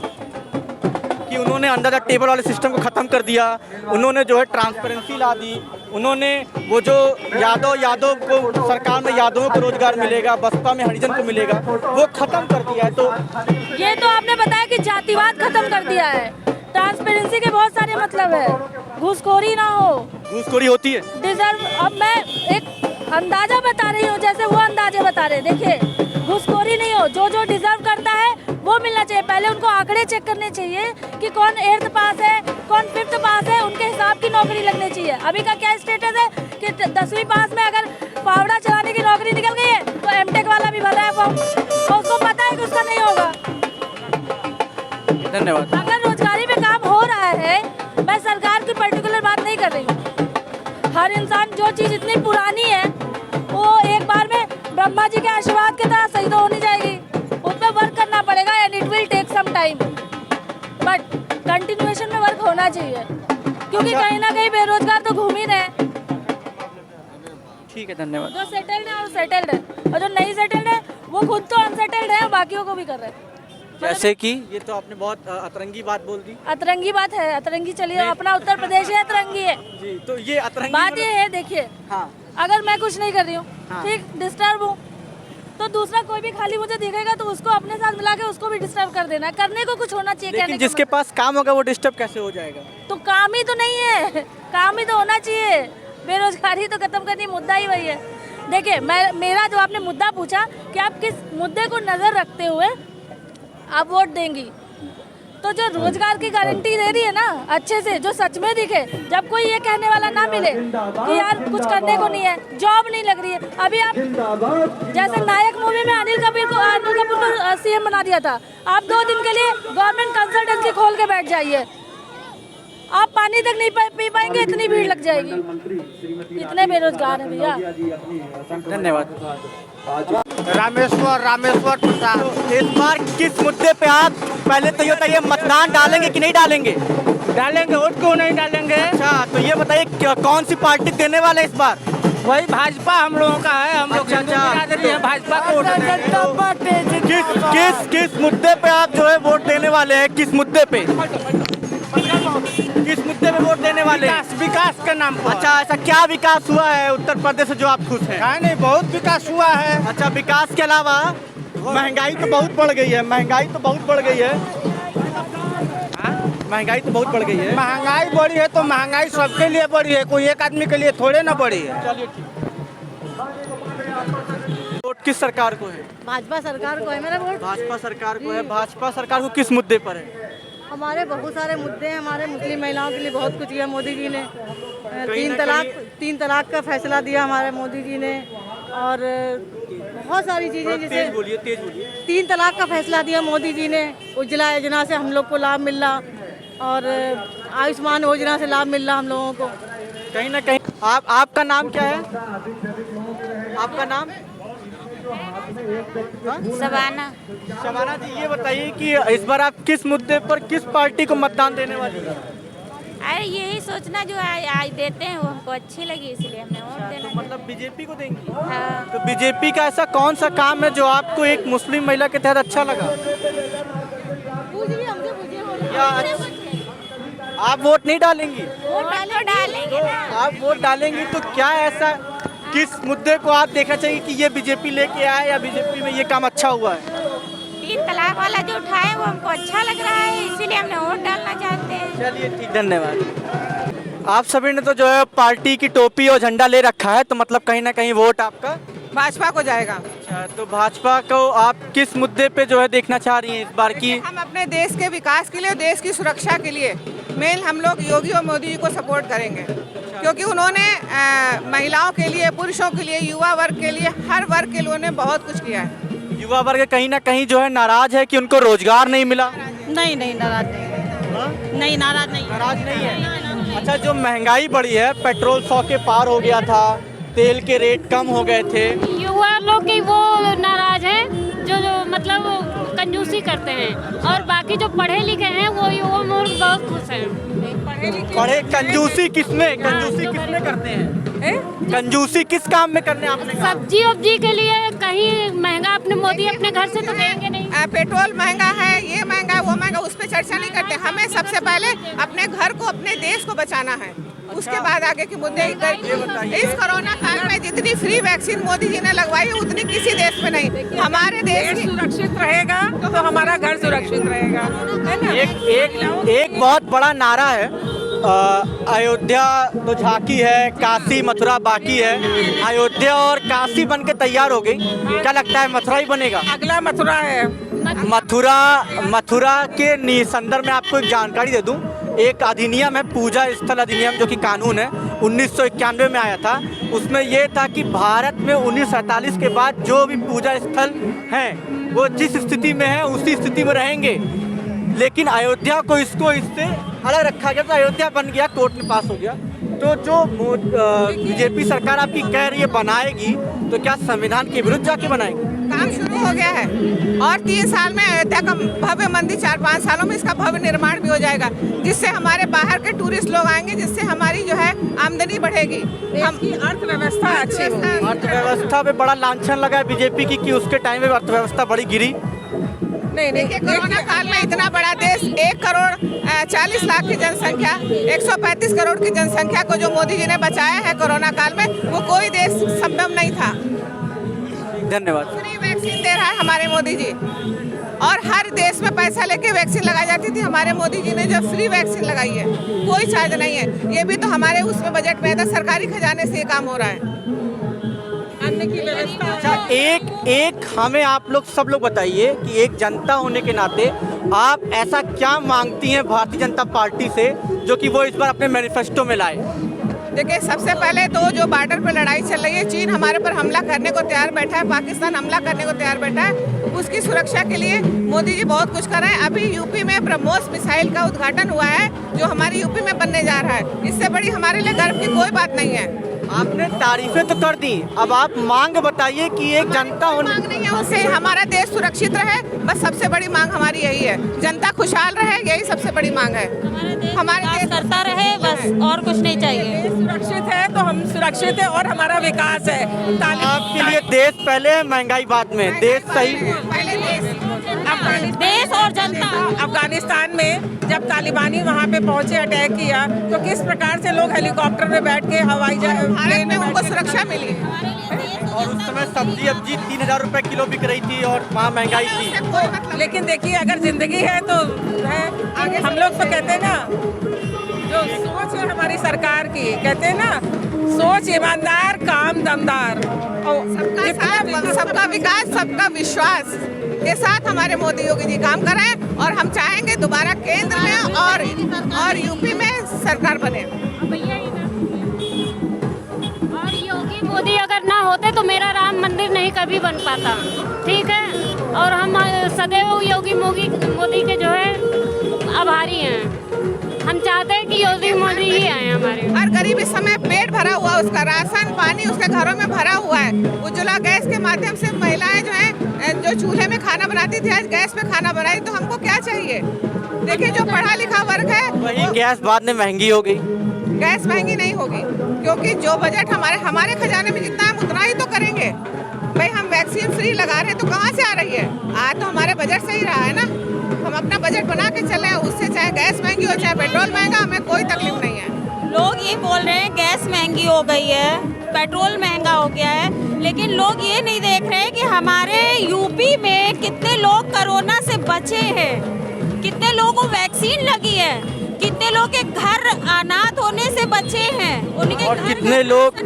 Speaker 1: कि उन्होंने अंडर द टेबल वाले सिस्टम को खत्म कर दिया, उन्होंने जो है ट्रांसपेरेंसी ला दी, उन्होंने वो जो यादव को सरकार में यादवों को रोजगार मिलेगा, बसपा में हरिजन को मिलेगा, वो खत्म कर दिया है। तो
Speaker 6: ये तो आपने बताया कि जातिवाद खत्म कर दिया है। ट्रांसपेरेंसी के बहुत सारे मतलब है, घूसखोरी ना हो।
Speaker 1: घूसखोरी होती है,
Speaker 6: डिजर्व, अब मैं एक अंदाजा बता रही हूँ, जैसे वो अंदाजे बता रहे। देखिए, घूसखोरी नहीं हो, जो जो डिजर्व करता है वो मिलना चाहिए। पहले उनको आंकड़े चेक करने चाहिए कि कौन 8th पास है, कौन 5th पास है, उनके हिसाब की नौकरी लगनी चाहिए। अभी का क्या स्टेटस है कि 10वीं पास में अगर फावड़ा चलाने की नौकरी निकल गई है तो MTech वाला भी भर रहा है फॉर्म, और उसको पता है कि उसका नहीं होगा।
Speaker 1: धन्यवाद।
Speaker 6: अगर रोजगारी में काम हो रहा है, मैं सरकार की पर्टिकुलर बात नहीं कर रही हूँ। हर इंसान, जो चीज़ इतनी पुरानी है वो एक बार में ब्रह्मा जी के आशीर्वाद की तरह सही तो हो नहीं जाएगी, उस पर वर्क करना पड़ेगा and it will take some time, but continuation में वर्क होना चाहिए, क्योंकि कहीं ना कहीं बेरोजगार तो घूम ही रहे हैं।
Speaker 1: ठीक है, धन्यवाद।
Speaker 6: जो सेटल्ड है वो सेटल्ड है, और जो नहीं सेटल्ड है वो खुद तो अनसेटल्ड है, बाकियों को भी कर रहे हैं।
Speaker 1: जैसे कि ये तो आपने बहुत अतरंगी बात बोल दी।
Speaker 6: अतरंगी बात है, अतरंगी चलिए, अपना उत्तर प्रदेश है, अतरंगी है
Speaker 1: जी। तो ये अतरंगी
Speaker 6: बात ये है, देखिए,
Speaker 1: हाँ,
Speaker 6: अगर मैं कुछ नहीं कर रही हूँ,
Speaker 1: हाँ,
Speaker 6: ठीक, डिस्टर्ब हूँ, तो दूसरा कोई भी खाली मुझे दिखेगा तो उसको अपने साथ मिला के उसको भी डिस्टर्ब कर देना। करने को कुछ होना चाहिए।
Speaker 1: लेकिन जिसके पास काम होगा वो डिस्टर्ब कैसे हो जाएगा?
Speaker 6: तो काम ही तो नहीं है, काम ही तो होना चाहिए। बेरोजगारी तो खत्म करनी, मुद्दा ही वही है। देखिए, मेरा जो आपने मुद्दा पूछा कि आप किस मुद्दे को नजर रखते हुए आप वोट देंगी, तो जो रोजगार की गारंटी दे रही है ना, अच्छे से, जो सच में दिखे, जब कोई ये कहने वाला ना मिले कि यार कुछ करने को नहीं है, जॉब नहीं लग रही है। अभी आप जैसे नायक मूवी में अनिल कपूर को CM बना दिया था, आप 2 दिन के लिए गवर्नमेंट कंसल्टेंसी खोल के बैठ जाइए, आप पानी तक नहीं पी पाएंगे, इतनी भीड़ लग जाएगी। इतने बेरोजगार हैं भैया।
Speaker 1: धन्यवाद।
Speaker 7: रामेश्वर प्रसाद।
Speaker 1: तो इस बार किस मुद्दे पे आप, पहले तो ये बताइए, मतदान डालेंगे कि नहीं डालेंगे?
Speaker 7: डालेंगे, वोट क्यों नहीं डालेंगे?
Speaker 1: अच्छा, तो ये बताइए कौन सी पार्टी देने वाले इस बार?
Speaker 7: वही भाजपा हम लोगों का है, हम लोग हिंदू बिरादरी है, भाजपा को वोट देंगे।
Speaker 1: किस मुद्दे पे आप जो है वोट देने वाले हैं? किस मुद्दे पे, किस मुद्दे पे वोट देने वाले हैं?
Speaker 7: विकास के नाम पर।
Speaker 1: अच्छा, ऐसा क्या विकास हुआ है उत्तर प्रदेश से जो आप खुश हैं?
Speaker 7: नहीं, बहुत विकास हुआ है।
Speaker 1: अच्छा, विकास के अलावा महंगाई तो बहुत बढ़ गई है, महंगाई तो बहुत बढ़ गई है, महंगाई तो बहुत बढ़ गई है।
Speaker 7: महंगाई बढ़ी है तो महंगाई सबके लिए बढ़ी है, कोई एक आदमी के लिए थोड़े ना बढ़ी है।
Speaker 1: चलिए ठीक। वोट किस सरकार को है?
Speaker 6: भाजपा सरकार को है मेरा वोट।
Speaker 1: भाजपा सरकार को है। भाजपा सरकार को किस मुद्दे पर है?
Speaker 4: हमारे बहुत सारे मुद्दे हैं। हमारे मुस्लिम महिलाओं के लिए बहुत कुछ किया मोदी जी ने। तीन तलाक का फैसला दिया हमारे मोदी जी ने, और बहुत सारी चीज़ें, जैसे 3 तलाक का फैसला दिया मोदी जी ने। उज्ज्वला योजना से हम लोग को लाभ मिल रहा, और आयुष्मान योजना से लाभ मिल रहा हम लोगों को।
Speaker 1: कहीं ना कहीं आपका नाम क्या है? आपका नाम?
Speaker 6: शबाना।
Speaker 1: शबाना जी, ये बताइए कि इस बार आप किस मुद्दे पर किस पार्टी को मतदान देने वाली हैं?
Speaker 6: अरे यही सोचना जो आज देते हैं वो हमको अच्छी लगी, इसलिए हमने वोट देना।
Speaker 1: तो मतलब बीजेपी को देंगी?
Speaker 6: हाँ।
Speaker 1: तो बीजेपी का ऐसा कौन सा काम है जो आपको एक मुस्लिम महिला के तहत अच्छा लगा? या आप वोट नहीं डालेंगी?
Speaker 6: वोट डालेंगे ना।
Speaker 1: आप वोट डालेंगी तो क्या ऐसा किस मुद्दे को आप देखना चाहिए कि ये बीजेपी लेके आए या बीजेपी में ये काम अच्छा हुआ है?
Speaker 6: 3 तलाक वाला जो उठाए वो हमको अच्छा लग रहा है, इसीलिए हमने वोट डालना चाहते हैं।
Speaker 1: चलिए ठीक, धन्यवाद। आप सभी ने तो जो है पार्टी की टोपी और झंडा ले रखा है, तो मतलब कहीं ना कहीं वोट आपका
Speaker 9: भाजपा को जाएगा।
Speaker 1: अच्छा, तो भाजपा को आप किस मुद्दे पे जो है देखना चाह रही हैं इस बार की?
Speaker 9: हम अपने देश के विकास के लिए, देश की सुरक्षा के लिए मेन हम लोग योगी और मोदी जी को सपोर्ट करेंगे, क्योंकि उन्होंने महिलाओं के लिए, पुरुषों के लिए, युवा वर्ग के लिए, हर वर्ग के लिए बहुत कुछ किया है।
Speaker 1: युवा वर्ग कहीं ना कहीं जो है नाराज है कि उनको रोजगार नहीं मिला।
Speaker 4: नहीं, नाराज नहीं। नहीं, नाराज नहीं
Speaker 1: है। अच्छा, जो महंगाई बढ़ी है, पेट्रोल 100 के पार हो गया था, तेल के रेट कम हो गए थे।
Speaker 6: युवा लोग की वो नाराज है जो मतलब कंजूसी करते हैं, और बाकी जो पढ़े लिखे हैं वो युवा लोग बहुत खुश हैं।
Speaker 1: पढ़े कंजूसी किसमें करते हैं? कंजूसी किस काम में करने आपने कहा?
Speaker 6: सब्जी वब्जी के लिए कहीं महंगा अपने मोदी अपने घर से तो देंगे नहीं।
Speaker 9: पेट्रोल महंगा है, ये महंगा है, वो महंगा, उस पर चर्चा नहीं करते। हमें सबसे पहले अपने घर को, अपने देश को बचाना है, उसके बाद आगे के मुद्दे। इस कोरोना काल में जितनी फ्री वैक्सीन मोदी जी ने लगवाई उतनी किसी देश में नहीं। हमारे देश सुरक्षित रहेगा तो हमारा घर सुरक्षित रहेगा, है ना?
Speaker 1: एक बहुत बड़ा नारा है, अयोध्या तो झांकी है, काशी मथुरा बाकी है। अयोध्या और काशी बन के तैयार हो गई, क्या लगता है मथुरा ही बनेगा?
Speaker 9: अगला मथुरा है।
Speaker 1: मथुरा के संदर्भ में आपको एक जानकारी दे दूं। एक अधिनियम है, पूजा स्थल अधिनियम, जो कि कानून है, 1991 में आया था। उसमें यह था कि भारत में 1947 के बाद जो भी पूजा स्थल हैं वो जिस स्थिति में है उसी स्थिति में रहेंगे, लेकिन अयोध्या को इससे अलग रखा गया। तो अयोध्या बन गया, कोर्ट में पास हो गया। तो जो बीजेपी सरकार आपकी कह रही है बनाएगी, तो क्या संविधान के विरुद्ध जाके बनाएगी?
Speaker 9: काम शुरू हो गया है, और 3 साल में अयोध्या का भव्य मंदिर, 4-5 सालों में इसका भव्य निर्माण भी हो जाएगा, जिससे हमारे बाहर के टूरिस्ट लोग आएंगे, जिससे हमारी जो है आमदनी बढ़ेगी, हमारी अर्थव्यवस्था अच्छी होगी।
Speaker 1: अर्थव्यवस्था पे बड़ा लांछन लगा है बीजेपी की कि उसके टाइम में अर्थव्यवस्था बड़ी गिरी।
Speaker 9: नहीं, कोरोना काल में इतना बड़ा देश, 1 करोड़ 40 लाख की जनसंख्या, 135 करोड़ की जनसंख्या को जो मोदी जी ने बचाया है कोरोना काल में, वो कोई देश संभव नहीं था।
Speaker 1: धन्यवाद।
Speaker 9: फ्री वैक्सीन दे रहा है हमारे मोदी जी, और हर देश में पैसा लेके वैक्सीन लगाई जाती थी, हमारे मोदी जी ने जो फ्री वैक्सीन लगाई है, कोई चार्ज नहीं है। ये भी तो हमारे उसमें बजट में था, सरकारी खजाने से ये काम हो रहा है। अन्न की व्यवस्था।
Speaker 1: अच्छा, एक हमें आप लोग सब लोग बताइए कि एक जनता होने के नाते आप ऐसा क्या मांगती हैं भारतीय जनता पार्टी से जो कि वो इस बार अपने मैनिफेस्टो में लाए?
Speaker 9: देखिए, सबसे पहले तो जो बॉर्डर पर लड़ाई चल रही है, चीन हमारे पर हमला करने को तैयार बैठा है, पाकिस्तान हमला करने को तैयार बैठा है, उसकी सुरक्षा के लिए मोदी जी बहुत कुछ कर रहे हैं। अभी यूपी में ब्रह्मोस मिसाइल का उद्घाटन हुआ है, जो हमारी यूपी में बनने जा रहा है। इससे बड़ी हमारे लिए गर्व की कोई बात नहीं है।
Speaker 1: आपने तारीफें तो कर दी, अब आप मांग बताइए कि एक जनता होने
Speaker 9: मांग नहीं है उससे हमारा देश सुरक्षित रहे, बस सबसे बड़ी मांग हमारी यही है। जनता खुशहाल रहे, यही सबसे बड़ी मांग है। हमारे देश
Speaker 6: करता रहे, बस और कुछ नहीं चाहिए।
Speaker 9: सुरक्षित है तो हम सुरक्षित है, और हमारा विकास है।
Speaker 1: आपके लिए देश पहले है, महंगाई बाद में? देश सही,
Speaker 9: पहले
Speaker 6: देश और जनता।
Speaker 9: अफगानिस्तान में जब तालिबानी वहाँ पे पहुँचे, अटैक किया, तो किस प्रकार से लोग हेलीकॉप्टर में बैठ के हवाई जहाज में उनको सुरक्षा मिली।
Speaker 1: और उस समय सब्जी 3000 रुपए किलो बिक रही थी और वहाँ महंगाई थी।
Speaker 9: लेकिन देखिए, अगर जिंदगी है तो है। हम लोग तो कहते हैं ना, जो सोच है हमारी सरकार की, कहते हैं ना, सोच ईमानदार, काम दमदार, सबका विकास, सबका विश्वास के साथ हमारे मोदी योगी जी काम कर रहे हैं, और हम चाहेंगे दोबारा केंद्र और यूपी में सरकार बने।
Speaker 10: भैया ही ना। और योगी मोदी अगर ना होते तो मेरा राम मंदिर नहीं कभी बन पाता, ठीक है। और हम सदैव योगी मोदी के जो है आभारी हैं। हम चाहते हैं कि योगी मोदी ही आए हमारे।
Speaker 9: हर गरीब इस समय पेट भरा हुआ, उसका राशन पानी उसके घरों में भरा हुआ है। उज्ज्वला गैस के माध्यम से महिलाएं जो हैं, जो चूल्हे में खाना बनाती थी, आज गैस पे खाना बनाई। तो हमको क्या चाहिए? देखिए, जो पढ़ा लिखा वर्ग है,
Speaker 1: वही गैस बाद में महंगी हो गई।
Speaker 9: गैस महंगी नहीं होगी, क्योंकि जो बजट हमारे खजाने में जितना है उतना ही तो करेंगे। भाई, हम वैक्सीन फ्री लगा रहे हैं तो कहाँ से आ रही है? आ तो हमारे बजट से ही रहा है ना। हम अपना बजट बना के चले, उससे चाहे गैस महंगी हो चाहे पेट्रोल महंगा, हमें कोई तकलीफ नहीं है।
Speaker 11: लोग ये बोल रहे हैं गैस महंगी हो गई है, पेट्रोल महंगा हो गया है, लेकिन लोग ये नहीं देख रहे हैं कि हमारे यूपी में कितने लोग कोरोना से बचे हैं, कितने लोगों को वैक्सीन लगी है, कितने लोग के घर अनाथ होने से बचे हैं, उनके
Speaker 1: और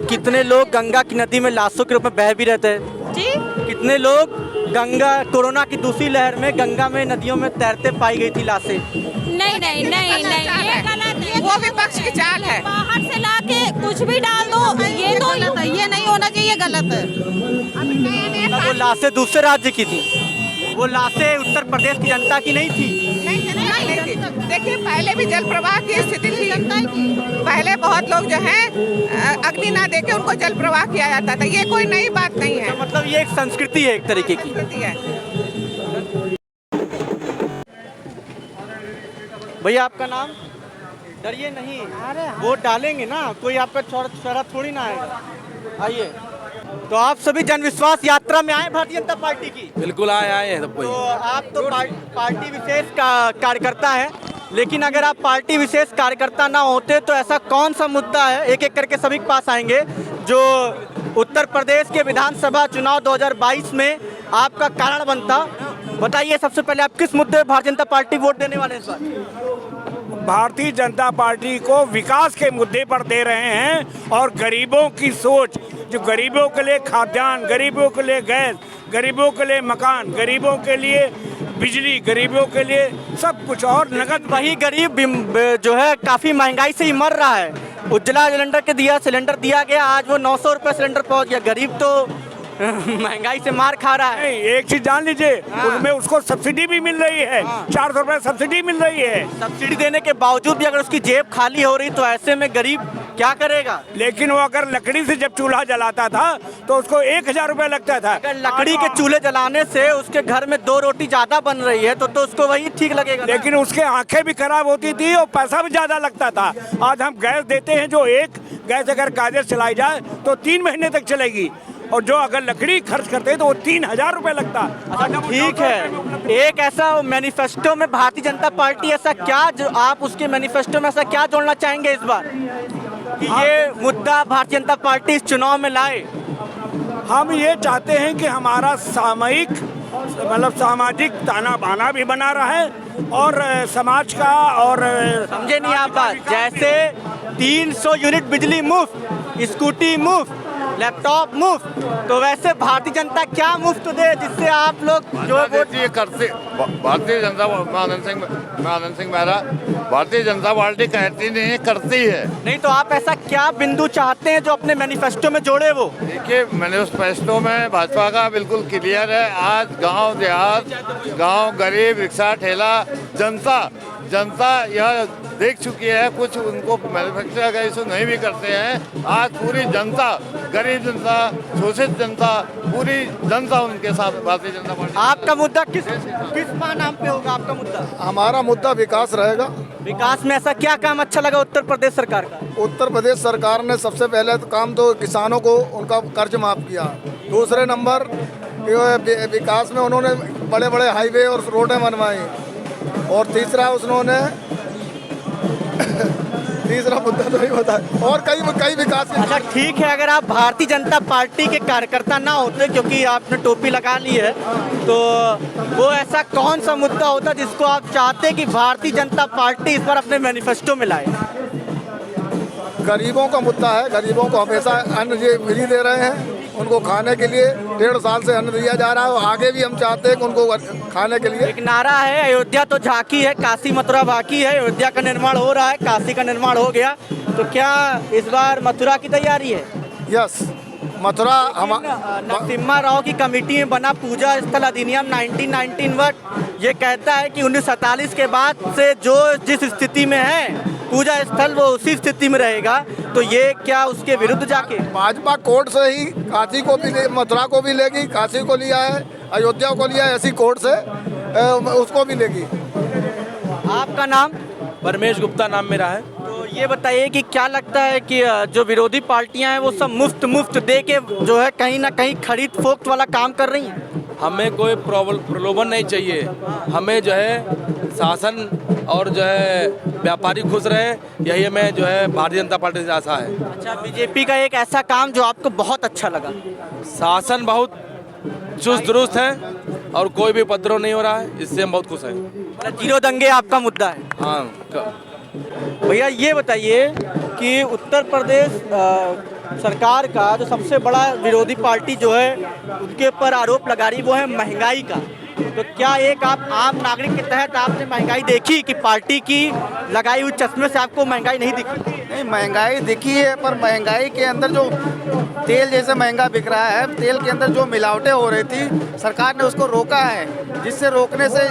Speaker 1: कितने लोग गंगा की नदी में लाशों के रूप में बह भी रहते हैं
Speaker 11: जी।
Speaker 1: कितने लोग गंगा कोरोना की दूसरी लहर में गंगा में नदियों में तैरते पाई गई थी लाशें।
Speaker 11: नहीं नहीं नहीं नहीं, ये गलत है,
Speaker 9: वो विपक्ष की चाल है।
Speaker 11: बाहर से लाके कुछ भी डाल दो, ये तो गलत है, ये नहीं होना चाहिए, गलत है।
Speaker 1: वो लाशें दूसरे राज्य की थी, वो लाशें उत्तर प्रदेश की जनता की नहीं थी।
Speaker 9: नहीं थी। देखिए, पहले भी जल प्रवाह की स्थिति थी। पहले बहुत लोग जो हैं अग्नि ना देके उनको जल प्रवाह किया जाता था। ये कोई नई बात नहीं है।
Speaker 1: तो मतलब ये एक संस्कृति है, एक तरीके की
Speaker 9: है।
Speaker 1: भैया, आपका नाम? डरिए नहीं, वोट डालेंगे ना, कोई आपका चौरा थोड़ी ना आएगा। आइए। तो आप सभी जन विश्वास यात्रा में आए भारतीय जनता पार्टी की?
Speaker 3: बिल्कुल आए हैं सब कोई।
Speaker 1: तो आप तो पार्टी विशेष का कार्यकर्ता हैं, लेकिन अगर आप पार्टी विशेष कार्यकर्ता ना होते तो ऐसा कौन सा मुद्दा है, एक एक करके सभी के पास आएंगे, जो उत्तर प्रदेश के विधानसभा चुनाव 2022 में आपका कारण बनता? बताइए, सबसे पहले आप किस मुद्दे भारतीय जनता पार्टी वोट देने वाले हैं इस बार?
Speaker 12: भारतीय जनता पार्टी को विकास के मुद्दे पर दे रहे हैं, और गरीबों की सोच, जो गरीबों के लिए खाद्यान्न, गरीबों के लिए गैस, गरीबों के लिए मकान, गरीबों के लिए बिजली, गरीबों के लिए सब कुछ, और नगद।
Speaker 1: वही गरीब जो है काफ़ी महंगाई से ही मर रहा है। उज्ज्वला सिलेंडर दिया गया, आज वो 900 रुपये सिलेंडर पहुंच गया। गरीब तो महंगाई से मार खा रहा है।
Speaker 12: एक चीज जान लीजिए, उसमें उसको सब्सिडी भी मिल रही है, 400 रुपये सब्सिडी मिल रही है।
Speaker 1: सब्सिडी देने के बावजूद भी अगर उसकी जेब खाली हो रही तो ऐसे में गरीब क्या करेगा?
Speaker 12: लेकिन वो अगर लकड़ी से जब चूल्हा जलाता था तो उसको 1000 रुपये लगता था।
Speaker 1: अगर लकड़ी के चूल्हे जलाने से उसके घर में 2 रोटी ज्यादा बन रही है तो उसको वही ठीक लगेगा।
Speaker 12: लेकिन उसके आंखें भी खराब होती थी और पैसा भी ज्यादा लगता था। आज हम गैस देते हैं, जो एक गैस अगर कायदे से चलाई जाए तो 3 महीने तक चलेगी, और जो अगर लकड़ी खर्च करते हैं तो वो 3000 रुपये लगता।
Speaker 1: ठीक है, एक ऐसा मैनिफेस्टो में भारतीय जनता पार्टी ऐसा क्या, जो आप उसके मैनिफेस्टो में ऐसा क्या जोड़ना चाहेंगे इस बार कि ये मुद्दा भारतीय जनता पार्टी इस चुनाव में लाए?
Speaker 12: हम ये चाहते हैं कि हमारा सामाजिक ताना बाना भी बना रहा है, और समाज का, और
Speaker 1: समझे नहीं आप बात? जैसे 300 यूनिट बिजली मुफ्त, स्कूटी मुफ्त, लैपटॉप मुफ्त, तो वैसे भारतीय जनता क्या मुफ्त दे जिससे आप लोग जो वोट
Speaker 13: करते? भारतीय जनता, मैं आनंद सिंह मेहरा, भारतीय जनता पार्टी कहती नहीं है, करती है।
Speaker 1: नहीं तो आप ऐसा क्या बिंदु चाहते हैं जो अपने मैनिफेस्टो में जोड़े? वो
Speaker 13: देखिए, मैनिफेस्टो में भाजपा का बिल्कुल क्लियर है। आज गांव देहात, गांव गरीब, रिक्शा ठेला, जनता यह देख चुकी है। कुछ उनको मैन्युफैक्चर अगर इसे नहीं भी करते हैं, आज पूरी जनता, गरीब जनता, शोषित जनता, पूरी जनता उनके साथ भारतीय जनता पार्टी।
Speaker 1: आपका मुद्दा किस नाम पे होगा? आपका मुद्दा?
Speaker 2: हमारा मुद्दा विकास रहेगा।
Speaker 1: विकास में ऐसा क्या काम अच्छा लगा उत्तर प्रदेश सरकार का?
Speaker 2: उत्तर प्रदेश सरकार ने सबसे पहले तो काम तो किसानों को उनका कर्ज माफ किया। दूसरे नंबर विकास में उन्होंने बड़े बड़े हाईवे और रोडें बनवाई, और तीसरा तीसरा मुद्दा तो नहीं बताया, और कई विकास।
Speaker 1: अच्छा ठीक है, अगर आप भारतीय जनता पार्टी के कार्यकर्ता ना होते, क्योंकि आपने टोपी लगा ली है, तो वो ऐसा कौन सा मुद्दा होता जिसको आप चाहते कि भारतीय जनता पार्टी इस बार अपने मैनिफेस्टो में लाए?
Speaker 2: गरीबों का मुद्दा है, गरीबों को हमेशा अन्न फ्री दे रहे हैं,
Speaker 14: उनको खाने के लिए 1.5 साल से अन्न दिया जा रहा है और आगे भी हम चाहते हैं कि उनको खाने के लिए।
Speaker 1: एक नारा है, अयोध्या तो झांकी है, काशी मथुरा बाकी है। अयोध्या का निर्माण हो रहा है, काशी का निर्माण हो गया, तो क्या इस बार मथुरा की तैयारी है?
Speaker 14: यस, मथुरा
Speaker 1: नरसिम्हा राव की कमेटी में बना पूजा स्थल अधिनियम 1991 ये कहता है कि 1947 के बाद से जो जिस स्थिति में है पूजा स्थल वो उसी स्थिति में रहेगा, तो ये क्या उसके विरुद्ध जाके
Speaker 14: भाजपा कोर्ट से ही काशी को भी मथुरा को भी लेगी, काशी को लिया है, अयोध्या को लिया है, ऐसी कोर्ट से उसको भी लेगी।
Speaker 1: आपका नाम?
Speaker 15: परमेश गुप्ता नाम मेरा है।
Speaker 1: तो ये बताइए कि क्या लगता है कि जो विरोधी पार्टियां हैं वो सब मुफ्त दे के जो है कहीं ना कहीं खरीद फोक्त वाला काम कर रही हैं?
Speaker 15: हमें कोई प्रलोभन नहीं चाहिए, हमें जो है शासन और जो है व्यापारी खुश रहे, यही हमें जो है भारतीय जनता पार्टी से आशा है।
Speaker 1: अच्छा, बीजेपी का एक ऐसा काम जो आपको बहुत अच्छा लगा?
Speaker 15: शासन बहुत चुस्त दुरुस्त है और कोई भी उपद्रव नहीं हो रहा है, इससे हम बहुत खुश हैं।
Speaker 1: मतलब जीरो दंगे आपका मुद्दा है?
Speaker 15: हाँ।
Speaker 1: भैया ये बताइए कि उत्तर प्रदेश सरकार का जो सबसे बड़ा विरोधी पार्टी जो है उनके ऊपर आरोप लगा रही वो है महंगाई का, तो क्या एक आप आम नागरिक के तहत आपने महंगाई देखी कि पार्टी की लगाई हुई चश्मे से आपको महंगाई नहीं दिखी?
Speaker 16: नहीं, महंगाई दिखी है, पर महंगाई के अंदर जो तेल जैसे महंगा बिक रहा है, तेल के अंदर जो मिलावटें हो रही थी सरकार ने उसको रोका है, जिससे रोकने से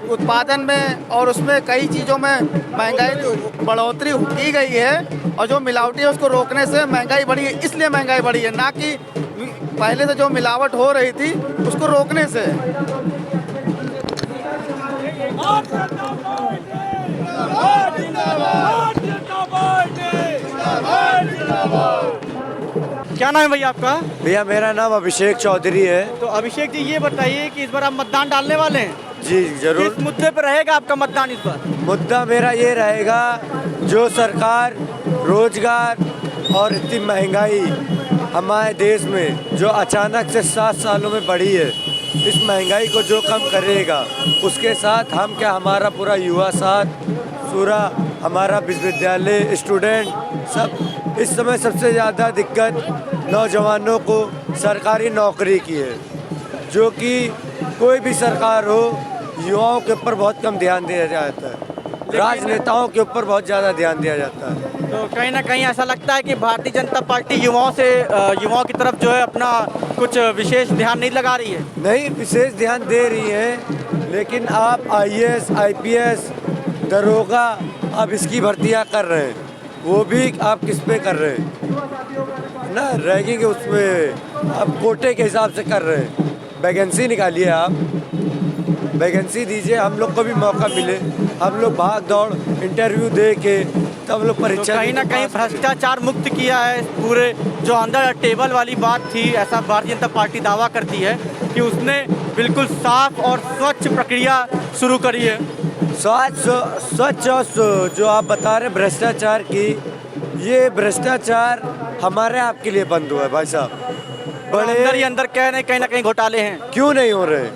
Speaker 16: उत्पादन में और उसमें कई चीज़ों में महंगाई बढ़ोतरी की गई है, और जो मिलावटी है उसको रोकने से महंगाई बढ़ी है, इसलिए महंगाई बढ़ी है, ना कि पहले से जो मिलावट हो रही थी उसको रोकने से।
Speaker 1: क्या नाम है भैया आपका?
Speaker 17: भैया मेरा नाम अभिषेक चौधरी है।
Speaker 1: तो अभिषेक जी ये बताइए कि इस बार आप मतदान डालने वाले हैं?
Speaker 17: जी जरूर।
Speaker 1: किस मुद्दे पर रहेगा आपका मतदान इस बार?
Speaker 17: मुद्दा मेरा ये रहेगा, जो सरकार रोजगार और इतनी महंगाई हमारे देश में जो अचानक से 7 सालों में बढ़ी है, इस महंगाई को जो कम करेगा उसके साथ हम क्या, हमारा पूरा युवा साथ, पूरा हमारा विश्वविद्यालय स्टूडेंट सब, इस समय सबसे ज़्यादा दिक्कत नौजवानों को सरकारी नौकरी की है, जो कि कोई भी सरकार हो युवाओं के ऊपर बहुत कम ध्यान दिया जाता है, राजनेताओं के ऊपर बहुत ज़्यादा ध्यान दिया जाता है।
Speaker 1: तो कहीं ना कहीं ऐसा लगता है कि भारतीय जनता पार्टी युवाओं की तरफ जो है अपना कुछ विशेष ध्यान नहीं लगा रही है?
Speaker 17: नहीं, विशेष ध्यान दे रही है, लेकिन आप IAS, IPS, दरोगा आप इसकी भर्तियाँ कर रहे हैं, वो भी आप किस पे कर रहे हैं ना, रैगिंग उसमें आप कोटे के हिसाब से कर रहे हैं। वैकेंसी निकालिए, आप वैकेंसी दीजिए, हम लोग को भी मौका मिले, हम लोग भाग दौड़ इंटरव्यू दे के तब लोग परीक्षा।
Speaker 1: तो कहीं ना कहीं भ्रष्टाचार मुक्त किया है पूरे, जो अंदर टेबल वाली बात थी, ऐसा भारतीय जनता पार्टी दावा करती है कि उसने बिल्कुल साफ और स्वच्छ प्रक्रिया शुरू करी है।
Speaker 17: स्वच्छ जो आप बता रहे भ्रष्टाचार की, ये भ्रष्टाचार हमारे आपके लिए बंद हुआ है भाई साहब।
Speaker 1: बड़े अंदर कहीं ना कहीं घोटाले हैं।
Speaker 17: क्यों नहीं हो रहे?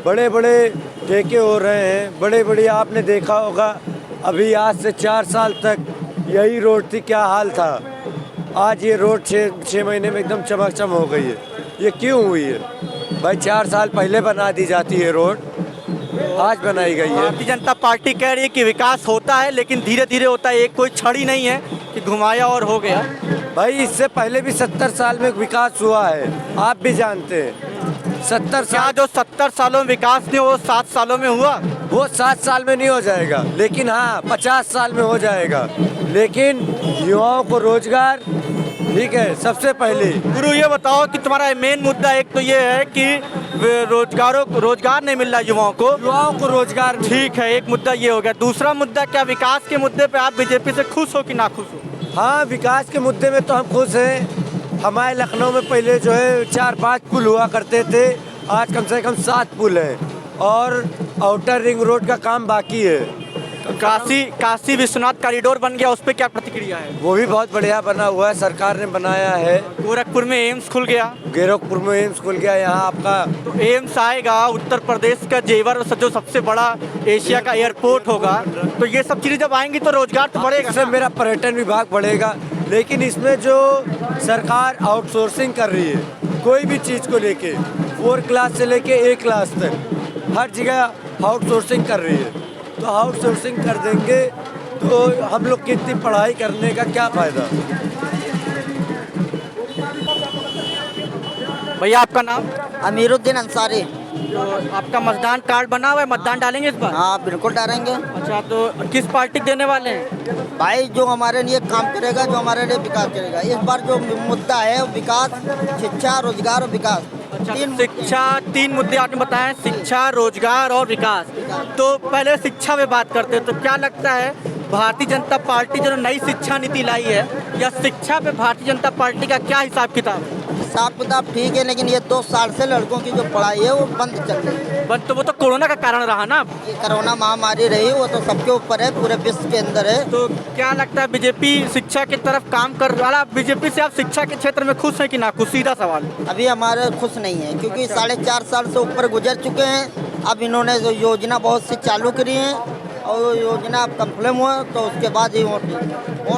Speaker 17: बड़े बड़े ठेके हो रहे हैं, बड़े बड़े, आपने देखा होगा अभी आज से 4 साल तक यही रोड थी, क्या हाल था, आज ये रोड 6 महीने में एकदम चमकचम हो गई है। ये क्यों हुई है भाई? 4 साल पहले बना दी जाती है रोड, आज बनाई गई है।
Speaker 1: भारतीय जनता पार्टी कह रही है कि विकास होता है लेकिन धीरे धीरे होता है, एक कोई छड़ी नहीं है कि घुमाया और हो गया।
Speaker 17: भाई इससे पहले भी 70 साल में विकास हुआ है, आप भी जानते हैं। 70 साल,
Speaker 1: जो 70 सालों में विकास नहीं वो 7 सालों में हुआ,
Speaker 17: वो 7 साल में नहीं हो जाएगा, लेकिन हाँ 50 साल में हो जाएगा। लेकिन युवाओं को रोजगार, ठीक है, सबसे पहले।
Speaker 1: गुरु ये बताओ कि तुम्हारा मेन मुद्दा एक तो ये है कि रोजगार नहीं मिल रहा युवाओं को
Speaker 17: रोजगार,
Speaker 1: ठीक है, एक मुद्दा ये हो गया। दूसरा मुद्दा क्या, विकास के मुद्दे पे आप बीजेपी से खुश हो कि ना खुश हो?
Speaker 17: हाँ, विकास के मुद्दे में तो हम खुश हैं। हमारे लखनऊ में पहले जो है 4-5 पुल हुआ करते थे, आज कम से कम 7 पुल हैं, और आउटर रिंग रोड का काम बाकी है।
Speaker 1: तो काशी विश्वनाथ कॉरिडोर बन गया, उस पर क्या प्रतिक्रिया है?
Speaker 17: वो भी बहुत बढ़िया बना हुआ है, सरकार ने बनाया है।
Speaker 1: गोरखपुर में एम्स खुल गया,
Speaker 17: गोरखपुर में एम्स खुल गया, यहाँ आपका
Speaker 1: तो एम्स आएगा, उत्तर प्रदेश का जेवर जो सबसे बड़ा एशिया का एयरपोर्ट होगा, तो ये सब चीज़ें जब आएंगी तो रोजगार तो बढ़ेगा।
Speaker 17: इससे मेरा पर्यटन विभाग बढ़ेगा, लेकिन इसमें जो सरकार आउटसोर्सिंग कर रही है कोई भी चीज़ को लेके 4 क्लास से लेके 1 क्लास तक हर जगह आउटसोर्सिंग कर रही है। तो आउटसोर्सिंग कर देंगे तो हम लोग की इतनी पढ़ाई करने का क्या फ़ायदा।
Speaker 1: भैया आपका नाम?
Speaker 18: अमीरुद्दीन अंसारी।
Speaker 1: जो आपका मतदान कार्ड बना हुआ है, मतदान डालेंगे इस बार?
Speaker 18: हाँ बिल्कुल डालेंगे।
Speaker 1: अच्छा, तो किस पार्टी देने वाले हैं?
Speaker 18: भाई जो हमारे लिए काम करेगा, जो हमारे लिए विकास करेगा। इस बार जो मुद्दा है वो विकास, शिक्षा, रोजगार और विकास।
Speaker 1: अच्छा, शिक्षा, 3 मुद्दे आपने बताए, शिक्षा, रोजगार और विकास। तो पहले शिक्षा में बात करते हैं, तो क्या लगता है भारतीय जनता पार्टी जो नई शिक्षा नीति लाई है, या शिक्षा पे भारतीय जनता पार्टी का क्या हिसाब किताब है?
Speaker 18: हिसाब किताब ठीक है, लेकिन ये 2 साल से लड़कों की जो पढ़ाई है वो बंद चल रही है।
Speaker 1: बंद तो वो तो कोरोना का कारण रहा ना।
Speaker 18: ये कोरोना महामारी रही, वो तो सबके ऊपर है, पूरे विश्व के अंदर है।
Speaker 1: तो क्या लगता है बीजेपी शिक्षा की तरफ काम कर रहा है? बीजेपी से आप शिक्षा के क्षेत्र में खुश हैं कि ना खुश? सीधा सवाल।
Speaker 18: अभी हमारे खुश नहीं है, क्योंकि 4.5 साल से ऊपर गुजर चुके हैं। अब इन्होंने जो योजना बहुत सी चालू करी है और वो योजना अब कंप्लीट हुआ तो उसके बाद ही वोट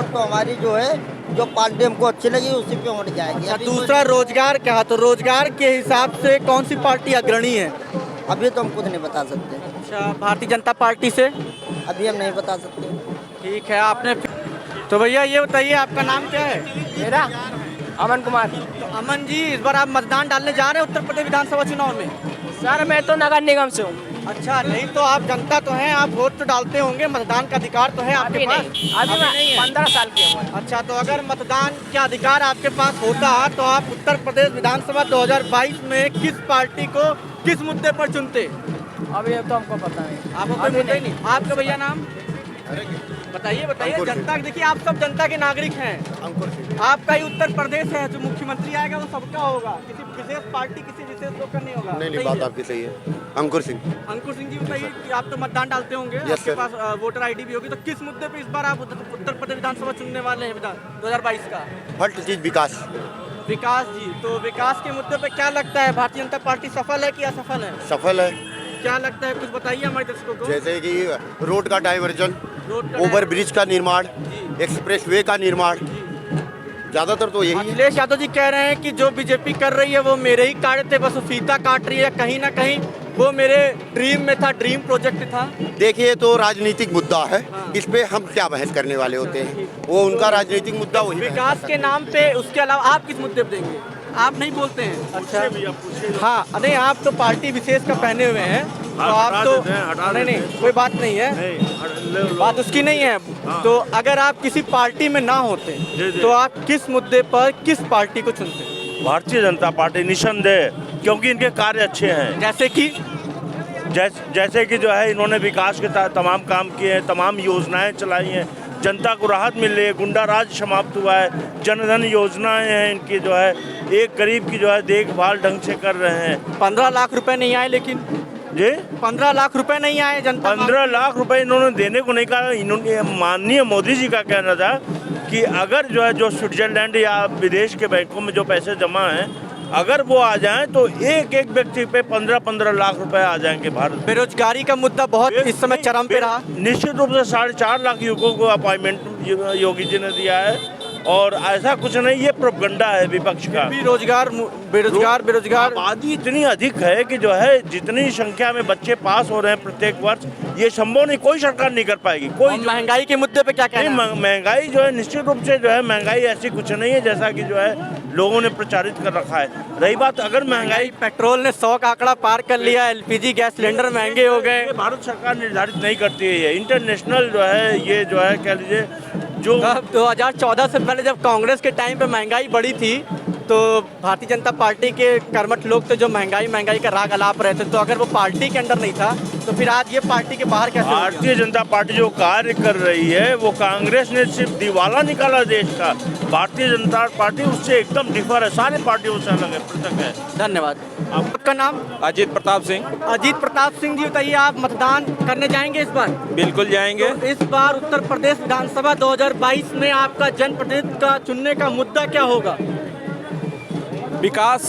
Speaker 18: तो हमारी जो है, जो पार्टी हमको अच्छी लगी उसी पे वोट जाएगी।
Speaker 1: दूसरा रोजगार क्या? तो रोजगार के हिसाब से कौन सी पार्टी अग्रणी है?
Speaker 18: अभी तो हम कुछ नहीं बता सकते।
Speaker 1: अच्छा, भारतीय जनता पार्टी से
Speaker 18: अभी हम नहीं बता सकते।
Speaker 1: ठीक है, आपने तो भैया ये बताइए आपका नाम क्या है?
Speaker 7: मेरा अमन कुमार।
Speaker 1: तो अमन जी, इस बार आप मतदान डालने जा रहे हैं उत्तर प्रदेश विधानसभा चुनाव में?
Speaker 7: सर मैं तो नगर निगम से हूँ।
Speaker 1: अच्छा, नहीं तो आप जनता तो हैं, आप वोट तो डालते होंगे, मतदान का अधिकार तो है आपके पास?
Speaker 7: अभी नहीं, 15 साल की हूँ।
Speaker 1: अच्छा, तो अगर मतदान का अधिकार आपके पास होता तो आप उत्तर प्रदेश विधानसभा 2022 में किस पार्टी को किस मुद्दे पर चुनते?
Speaker 7: अभी तो हमको पता नहीं।
Speaker 1: आपको कोई मुद्दा ही नहीं। आपका भैया नाम बताइए? जनता, देखिए आप सब जनता के नागरिक हैं। आपका ही उत्तर प्रदेश है, जो मुख्यमंत्री आएगा वो सबका होगा, किसी विशेष पार्टी, किसी विशेष लोग का नहीं होगा।
Speaker 19: नहीं, बात आपकी सही है। अंकुर सिंह
Speaker 1: जी बताइए कि आप तो मतदान डालते होंगे, आपके पास वोटर ID भी होगी, तो किस मुद्दे पे इस बार आप उत्तर प्रदेश विधानसभा चुनने वाले हैं 2022 का?
Speaker 19: हर चीज विकास।
Speaker 1: विकास जी, तो विकास के मुद्दे पे क्या लगता है भारतीय जनता पार्टी सफल है कि असफल है?
Speaker 19: सफल है। क्या
Speaker 1: लगता है, कुछ बताइए हमारे दर्शकों को।
Speaker 19: जैसे कि रोड का डाइवर्जन, ओवर ब्रिज का निर्माण, एक्सप्रेस वे का निर्माण, ज्यादातर तो यही।
Speaker 1: अखिलेश यादव जी कह रहे हैं कि जो बीजेपी कर रही है वो मेरे ही कार्य थे, बस वो फीता काट रही है, कहीं ना कहीं वो मेरे ड्रीम में था, ड्रीम प्रोजेक्ट था।
Speaker 19: देखिए, तो राजनीतिक मुद्दा है, इस पे हम क्या बहस करने वाले होते हैं, वो उनका राजनीतिक मुद्दा वही।
Speaker 1: विकास के नाम पे, उसके अलावा आप किस मुद्दे पे देंगे? आप नहीं बोलते हैं? अच्छा, हाँ, नहीं आप तो पार्टी विशेष का पहने हुए हैं, तो आप तो नहीं, कोई बात नहीं है, बात उसकी नहीं है। तो अगर आप किसी पार्टी में ना होते तो आप किस मुद्दे पर किस पार्टी को चुनते?
Speaker 20: भारतीय जनता पार्टी निसंदेह, क्योंकि इनके कार्य अच्छे हैं।
Speaker 1: जैसे कि
Speaker 20: जैसे कि जो है, इन्होंने विकास के तमाम काम किए हैं, तमाम योजनाएं चलाई हैं, जनता को राहत मिल रही है, गुंडा राज समाप्त हुआ है, जनधन योजनाएं हैं इनकी, जो है एक गरीब की जो है देखभाल ढंग से कर रहे हैं।
Speaker 1: 15 लाख रुपए नहीं आए, लेकिन
Speaker 20: जी
Speaker 1: 15 लाख रुपए नहीं आए जनता।
Speaker 20: 15 लाख रुपए इन्होंने देने को नहीं कहा। इन्होंने, माननीय मोदी जी का कहना था कि अगर जो है, जो स्विट्जरलैंड या विदेश के बैंकों में जो पैसे जमा हैं, अगर वो आ जाएं तो एक एक व्यक्ति पे 15-15 लाख रुपए आ जाएंगे भारत।
Speaker 1: बेरोजगारी का मुद्दा बहुत इस समय चरम पे रहा।
Speaker 20: निश्चित रूप से 4.5 लाख युवकों को अपॉइंटमेंट योगी जी ने दिया है, और ऐसा कुछ नहीं, ये प्रोपगंडा है विपक्ष का।
Speaker 1: भी बेरोजगार
Speaker 20: आबादी इतनी अधिक है कि जो है, जितनी संख्या में बच्चे पास हो रहे हैं प्रत्येक वर्ष, ये संभव नहीं, कोई सरकार नहीं कर पाएगी। कोई
Speaker 1: महंगाई के मुद्दे पे क्या कहना है?
Speaker 20: महंगाई जो है, निश्चित रूप से जो है, महंगाई ऐसी कुछ नहीं है जैसा कि जो है लोगों ने प्रचारित कर रखा है। रही बात, अगर महंगाई,
Speaker 1: पेट्रोल ने 100 का आंकड़ा पार कर लिया, LPG गैस सिलेंडर महंगे हो गए।
Speaker 20: भारत सरकार निर्धारित नहीं करती है, ये इंटरनेशनल जो है, ये जो है कह लीजिए, जो
Speaker 1: 2014 से पहले जब कांग्रेस के टाइम पे महंगाई बढ़ी थी, तो भारतीय जनता पार्टी के कर्मठ लोग थे जो महंगाई का राग अलाप रहे थे। तो अगर वो पार्टी के अंदर नहीं था तो फिर आज ये पार्टी के बाहर कैसे?
Speaker 20: भारतीय जनता पार्टी जो कार्य कर रही है, वो कांग्रेस ने सिर्फ दिवाला निकाला देश का। भारतीय जनता पार्टी उससे एकदम डिफर है, सारी पार्टियों से अलग है, पृथक है।
Speaker 1: धन्यवाद। आपका नाम?
Speaker 21: अजीत प्रताप सिंह।
Speaker 1: अजीत प्रताप सिंह जी, बताइए आप मतदान करने जाएंगे इस बार?
Speaker 21: बिल्कुल जाएंगे।
Speaker 1: तो इस बार उत्तर प्रदेश विधानसभा 2022 में आपका जनप्रतिनिधि का चुनने का मुद्दा क्या होगा?
Speaker 21: विकास।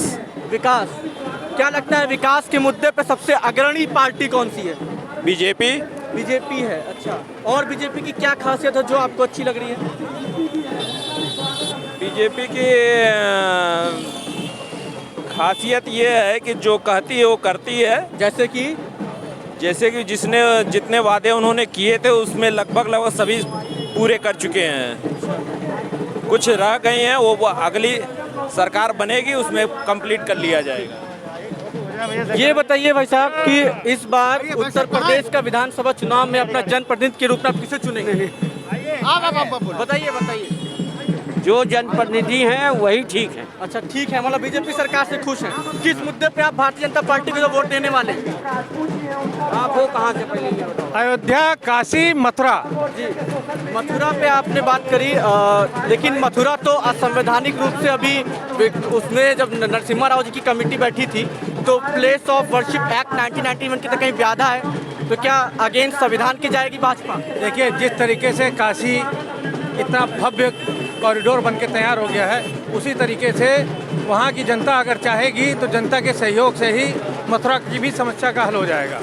Speaker 1: क्या लगता है विकास के मुद्दे पे सबसे अग्रणी पार्टी कौन सी है?
Speaker 21: बीजेपी
Speaker 1: है। अच्छा, और बीजेपी की क्या खासियत है जो आपको अच्छी लग रही है?
Speaker 21: बीजेपी की खासियत ये है कि जो कहती है वो करती है। जैसे कि जितने वादे उन्होंने किए थे उसमें लगभग सभी पूरे कर चुके हैं। कुछ रह गए हैं, वो अगली सरकार बनेगी उसमें कंप्लीट कर लिया जाएगा।
Speaker 1: ये बताइए भाई साहब कि इस बार उत्तर प्रदेश का विधानसभा चुनाव में अपना जनप्रतिनिधि के रूप में आप किसे चुनेंगे? बताइए।
Speaker 7: जो जनप्रतिनिधि हैं वही ठीक है।
Speaker 1: अच्छा ठीक है, मतलब बीजेपी सरकार से खुश हैं। किस मुद्दे पे आप भारतीय जनता पार्टी को वोट देने वाले हैं?
Speaker 7: आप वो कहाँ से पहले ये बताओ।
Speaker 5: अयोध्या, काशी, मथुरा।
Speaker 1: जी, मथुरा पे आपने बात करी, लेकिन मथुरा तो असंवैधानिक रूप से अभी उसमें जब नरसिम्हा राव जी की कमेटी बैठी थी तो प्लेस ऑफ वर्शिप एक्ट 1991 की तो कहीं व्याधा है, तो क्या अगेंस्ट संविधान की जाएगी भाजपा?
Speaker 5: देखिए, जिस तरीके से काशी इतना भव्य कॉरिडोर बन के तैयार हो गया है, उसी तरीके से वहाँ की जनता अगर चाहेगी तो जनता के सहयोग से ही मथुरा की भी समस्या का हल हो जाएगा।